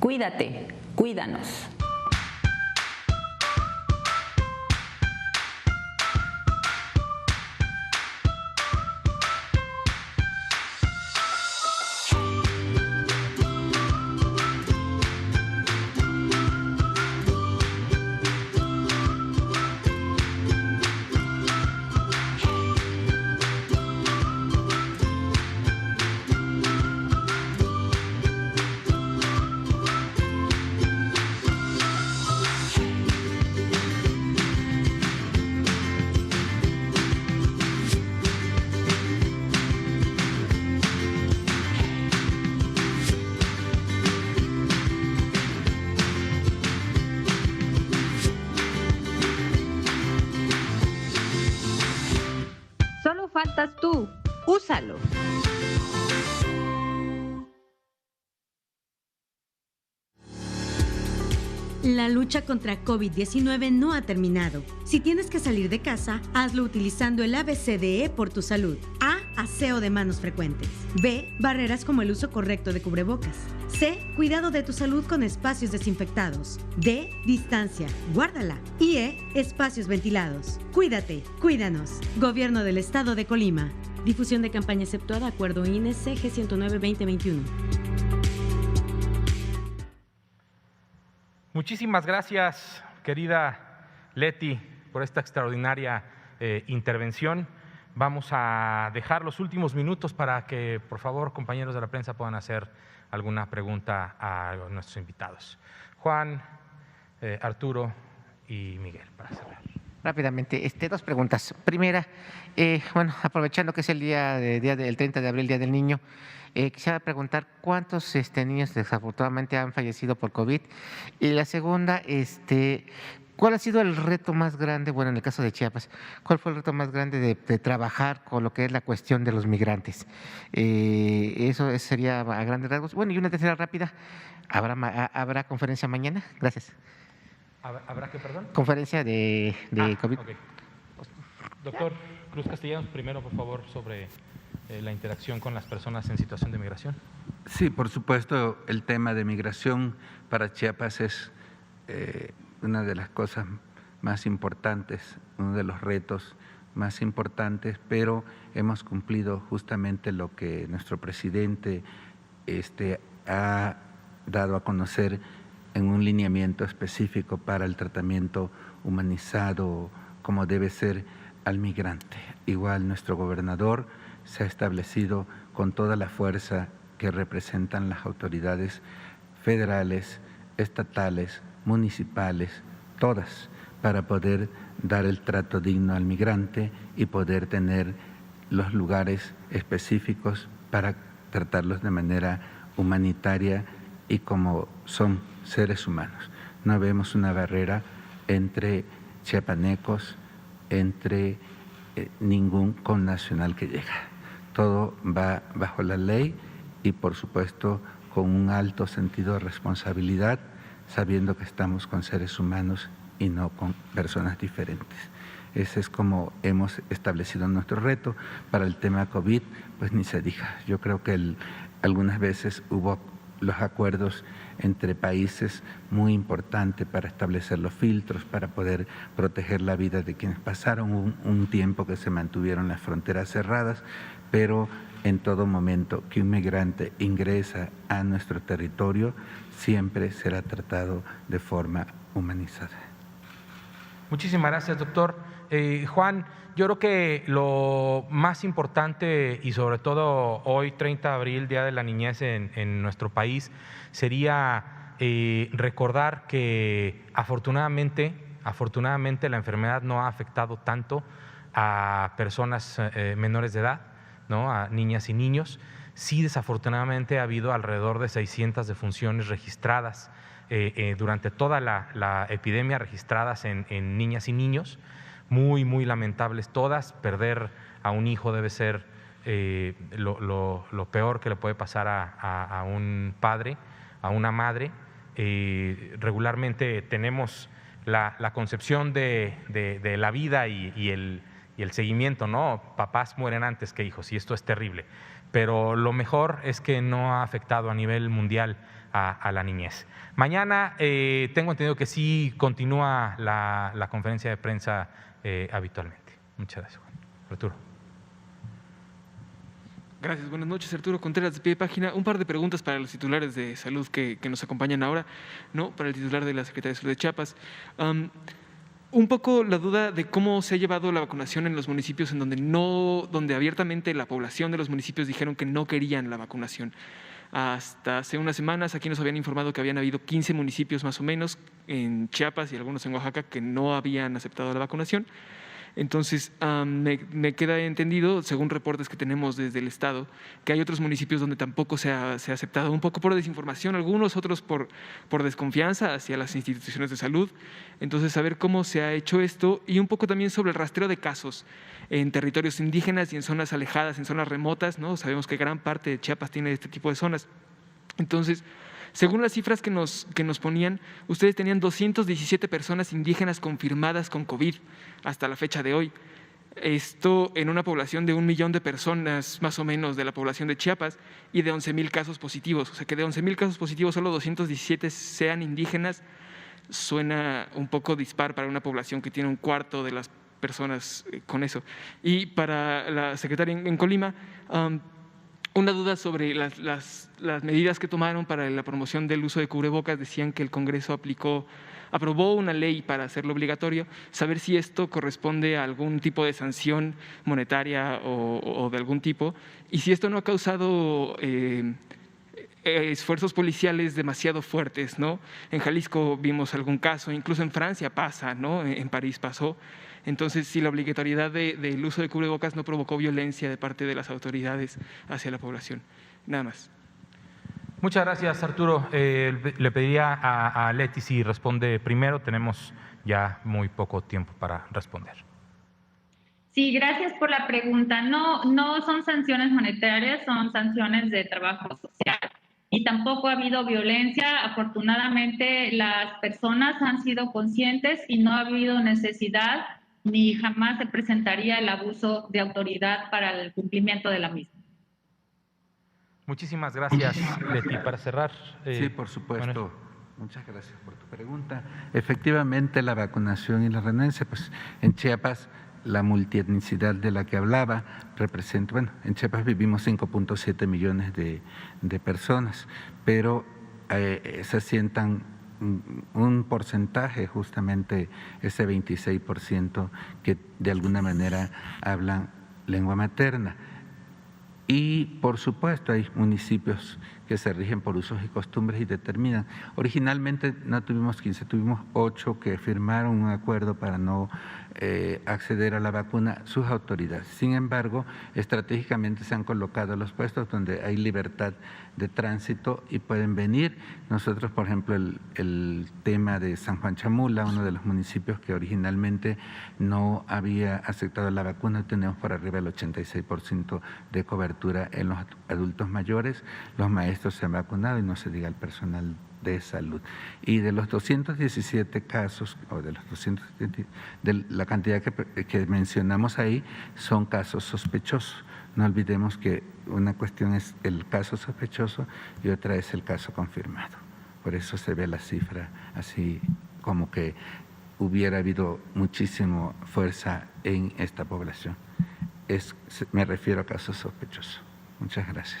Cuídate, cuídanos. faltas tú. Úsalo. La lucha contra COVID-19 no ha terminado. Si tienes que salir de casa, hazlo utilizando el ABCDE por tu salud. A. Aseo de manos frecuentes. B. Barreras como el uso correcto de cubrebocas. C. Cuidado de tu salud con espacios desinfectados. D. Distancia. Guárdala. Y E. Espacios ventilados. Cuídate. Cuídanos. Gobierno del Estado de Colima. Difusión de campaña exceptuada Acuerdo INE CG 109-2021. Muchísimas gracias, querida Leti, por esta extraordinaria intervención. Vamos a dejar los últimos minutos para que, por favor, compañeros de la prensa puedan hacer alguna pregunta a nuestros invitados. Juan, Arturo y Miguel, para cerrar. Rápidamente, dos preguntas. Primera, aprovechando que es el día del 30 de abril, Día del Niño, quisiera preguntar cuántos niños desafortunadamente han fallecido por COVID. Y la segunda, ¿cuál ha sido el reto más grande, en el caso de Chiapas, cuál fue el reto más grande de trabajar con lo que es la cuestión de los migrantes? Eso sería a grandes rasgos. Y una tercera rápida, ¿habrá conferencia mañana? Gracias. ¿Habrá qué, perdón? Conferencia de COVID. Okay. Doctor Cruz Castellanos, primero, por favor, sobre la interacción con las personas en situación de migración. Sí, por supuesto, el tema de migración para Chiapas es una de las cosas más importantes, uno de los retos más importantes, pero hemos cumplido justamente lo que nuestro presidente ha dado a conocer en un lineamiento específico para el tratamiento humanizado como debe ser al migrante. Igual nuestro gobernador se ha establecido con toda la fuerza que representan las autoridades federales, estatales, municipales, todas, para poder dar el trato digno al migrante y poder tener los lugares específicos para tratarlos de manera humanitaria y como son seres humanos. No vemos una barrera entre chiapanecos, entre ningún connacional que llega. Todo va bajo la ley y, por supuesto, con un alto sentido de responsabilidad, sabiendo que estamos con seres humanos y no con personas diferentes. Ese es como hemos establecido nuestro reto. Para el tema COVID, pues ni se diga. Yo creo que algunas veces hubo los acuerdos entre países muy importantes para establecer los filtros, para poder proteger la vida de quienes pasaron un tiempo que se mantuvieron las fronteras cerradas, pero en todo momento que un migrante ingresa a nuestro territorio siempre será tratado de forma humanizada. Muchísimas gracias, doctor. Juan, yo creo que lo más importante y sobre todo hoy, 30 de abril, Día de la Niñez en nuestro país, sería recordar que afortunadamente la enfermedad no ha afectado tanto a personas menores de edad, ¿no? A niñas y niños. Sí, desafortunadamente ha habido alrededor de 600 defunciones registradas durante toda la epidemia, registradas en niñas y niños, muy, muy lamentables todas. Perder a un hijo debe ser lo peor que le puede pasar a un padre, a una madre. Regularmente tenemos la concepción de la vida y el seguimiento, ¿no? Papás mueren antes que hijos y esto es terrible. Pero lo mejor es que no ha afectado a nivel mundial a la niñez. Mañana tengo entendido que sí continúa la conferencia de prensa habitualmente. Muchas gracias, Juan. Arturo. Gracias, buenas noches. Arturo Contreras, de Pie de Página. Un par de preguntas para los titulares de salud que nos acompañan ahora, ¿no? Para el titular de la Secretaría de Salud de Chiapas. Un poco la duda de cómo se ha llevado la vacunación en los municipios en donde abiertamente la población de los municipios dijeron que no querían la vacunación. Hasta hace unas semanas aquí nos habían informado que habían habido 15 municipios más o menos en Chiapas y algunos en Oaxaca que no habían aceptado la vacunación. Entonces, me queda entendido, según reportes que tenemos desde el Estado, que hay otros municipios donde tampoco se ha aceptado, un poco por desinformación, algunos otros por desconfianza hacia las instituciones de salud. Entonces, saber cómo se ha hecho esto y un poco también sobre el rastreo de casos en territorios indígenas y en zonas alejadas, en zonas remotas, ¿no? Sabemos que gran parte de Chiapas tiene este tipo de zonas. Entonces, según las cifras que nos ponían, ustedes tenían 217 personas indígenas confirmadas con COVID hasta la fecha de hoy. Esto en una población de 1 millón de personas, más o menos, de la población de Chiapas, y de 11,000 casos positivos. O sea, que de 11,000 casos positivos, solo 217 sean indígenas, suena un poco dispar para una población que tiene un cuarto de las personas con eso. Y para la secretaria en Colima, una duda sobre las medidas que tomaron para la promoción del uso de cubrebocas. Decían que el Congreso aprobó una ley para hacerlo obligatorio. Saber si esto corresponde a algún tipo de sanción monetaria o de algún tipo, y si esto no ha causado esfuerzos policiales demasiado fuertes, ¿no? En Jalisco vimos algún caso, incluso en Francia pasa, ¿no? En París pasó. Entonces, si la obligatoriedad del uso de cubrebocas no provocó violencia de parte de las autoridades hacia la población. Nada más. Muchas gracias, Arturo. Le pediría a Leti si responde primero. Tenemos ya muy poco tiempo para responder. Sí, gracias por la pregunta. No son sanciones monetarias, son sanciones de trabajo social. Y tampoco ha habido violencia. Afortunadamente, las personas han sido conscientes y no ha habido necesidad ni jamás se presentaría el abuso de autoridad para el cumplimiento de la misma. Muchísimas gracias, Leti. Para cerrar. Sí, por supuesto. Muchas gracias por tu pregunta. Efectivamente, la vacunación y la renuncia, pues en Chiapas la multietnicidad de la que hablaba representa, bueno, en Chiapas vivimos 5.7 millones de personas, pero se asientan un porcentaje, justamente ese 26%, que de alguna manera hablan lengua materna. Y, por supuesto, hay municipios que se rigen por usos y costumbres y determinan. Originalmente no tuvimos 15, tuvimos 8 que firmaron un acuerdo para no acceder a la vacuna, sus autoridades. Sin embargo, estratégicamente se han colocado los puestos donde hay libertad de tránsito y pueden venir. Nosotros, por ejemplo, el tema de San Juan Chamula, uno de los municipios que originalmente no había aceptado la vacuna, tenemos por arriba del 86% de cobertura en los adultos mayores. Los maestros se han vacunado y no se diga el personal de salud. Y de los 217 casos, o de los 270, de la cantidad que mencionamos ahí, son casos sospechosos. No olvidemos que una cuestión es el caso sospechoso y otra es el caso confirmado. Por eso se ve la cifra así como que hubiera habido muchísima fuerza en esta población. Me refiero a casos sospechosos. Muchas gracias.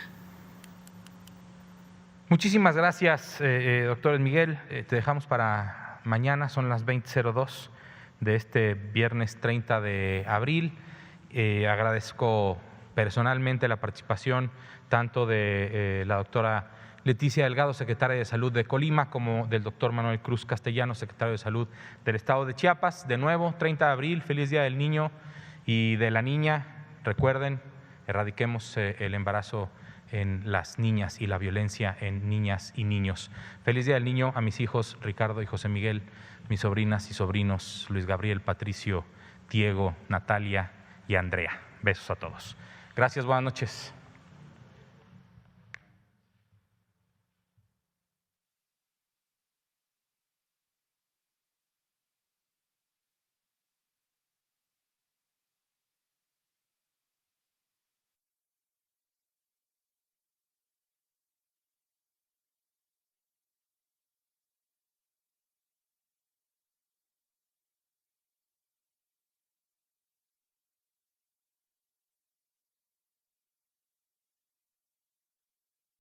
Muchísimas gracias, doctor Miguel. Te dejamos para mañana, son las 20:02 de este viernes 30 de abril. Agradezco personalmente la participación tanto de la doctora Leticia Delgado, secretaria de Salud de Colima, como del doctor Manuel Cruz Castellano, secretario de Salud del Estado de Chiapas. De nuevo, 30 de abril, feliz Día del Niño y de la Niña. Recuerden, erradiquemos el embarazo en las niñas y la violencia en niñas y niños. Feliz Día del Niño a mis hijos Ricardo y José Miguel, mis sobrinas y sobrinos Luis Gabriel, Patricio, Diego, Natalia y Andrea. Besos a todos. Gracias, buenas noches.